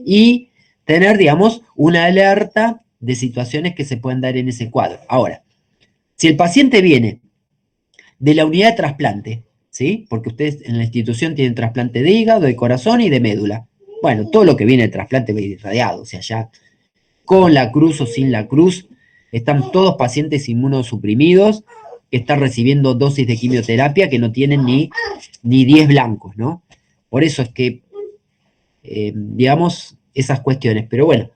y tener, digamos, una alerta de situaciones que se pueden dar en ese cuadro. Ahora, si el paciente viene de la unidad de trasplante, ¿sí? Porque ustedes en la institución tienen trasplante de hígado, de corazón y de médula. Bueno, todo lo que viene de trasplante va a ir irradiado, o sea, ya con la cruz o sin la cruz, están todos pacientes inmunosuprimidos que están recibiendo dosis de quimioterapia que no tienen ni 10 blancos, ¿no? Por eso es que, digamos, esas cuestiones. Pero bueno,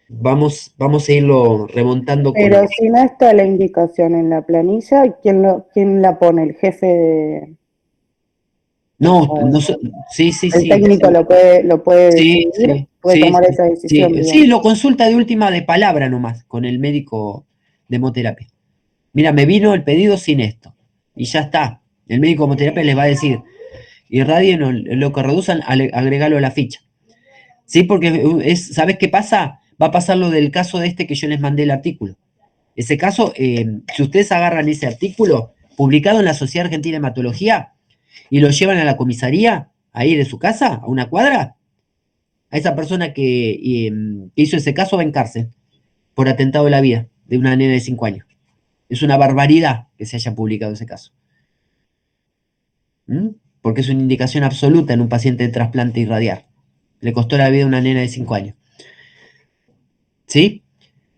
vamos a irlo remontando. Pero si no está la indicación en la planilla, ¿quién la pone? ¿El jefe de...? No, sí. El técnico lo puede Sí, decidir, puede tomar esa decisión. Sí, lo consulta de última de palabra nomás con el médico de hemoterapia. Mira, me vino el pedido sin esto. Y ya está. El médico de hemoterapia les va a decir, irradien o lo que reduzcan, agregalo a la ficha. ¿Sí? Porque ¿sabes qué pasa? Va a pasar lo del caso de este que yo les mandé el artículo. Ese caso, si ustedes agarran ese artículo publicado en la Sociedad Argentina de Hematología y lo llevan a la comisaría, ahí de su casa, a una cuadra, a esa persona que hizo ese caso va en cárcel por atentado a la vida de una nena de 5 años. Es una barbaridad que se haya publicado ese caso. Porque es una indicación absoluta en un paciente de trasplante irradiar. Le costó la vida a una nena de 5 años. ¿Sí?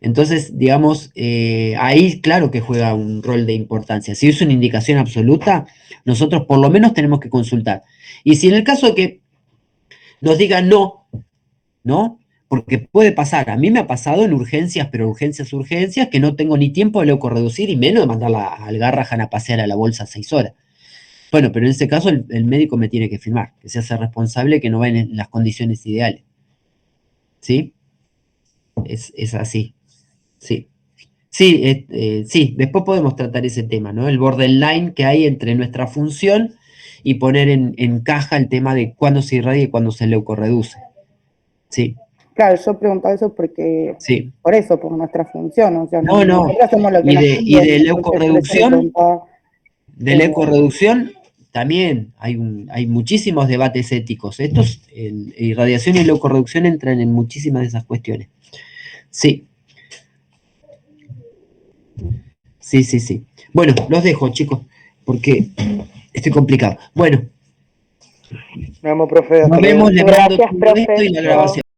Entonces, digamos, ahí claro que juega un rol de importancia. Si es una indicación absoluta, nosotros por lo menos tenemos que consultar. Y si en el caso de que nos digan no, ¿no? Porque puede pasar, a mí me ha pasado en urgencias, pero urgencias, que no tengo ni tiempo de leucorreducir y menos de mandarla al Garrahan a pasear a la bolsa 6 horas. Bueno, pero en ese caso el médico me tiene que firmar, que se hace responsable, que no va en las condiciones ideales. ¿Sí? Es así. Sí. Sí, sí, después podemos tratar ese tema, ¿no? El borderline que hay entre nuestra función y poner en caja el tema de cuándo se irradia y cuándo se leucorreduce. Sí. Claro, yo pregunto eso porque, sí. Por eso, por nuestra función, o sea, no. nosotros hacemos lo que nos piden, Y de leucorreducción también hay muchísimos debates éticos. Irradiación y leucorreducción entran en muchísimas de esas cuestiones. Sí. Sí. Bueno, los dejo, chicos, porque estoy complicado. Bueno. Nos vemos, profe. Nos vemos, le mando Gracias, todo esto profe. y la grabación.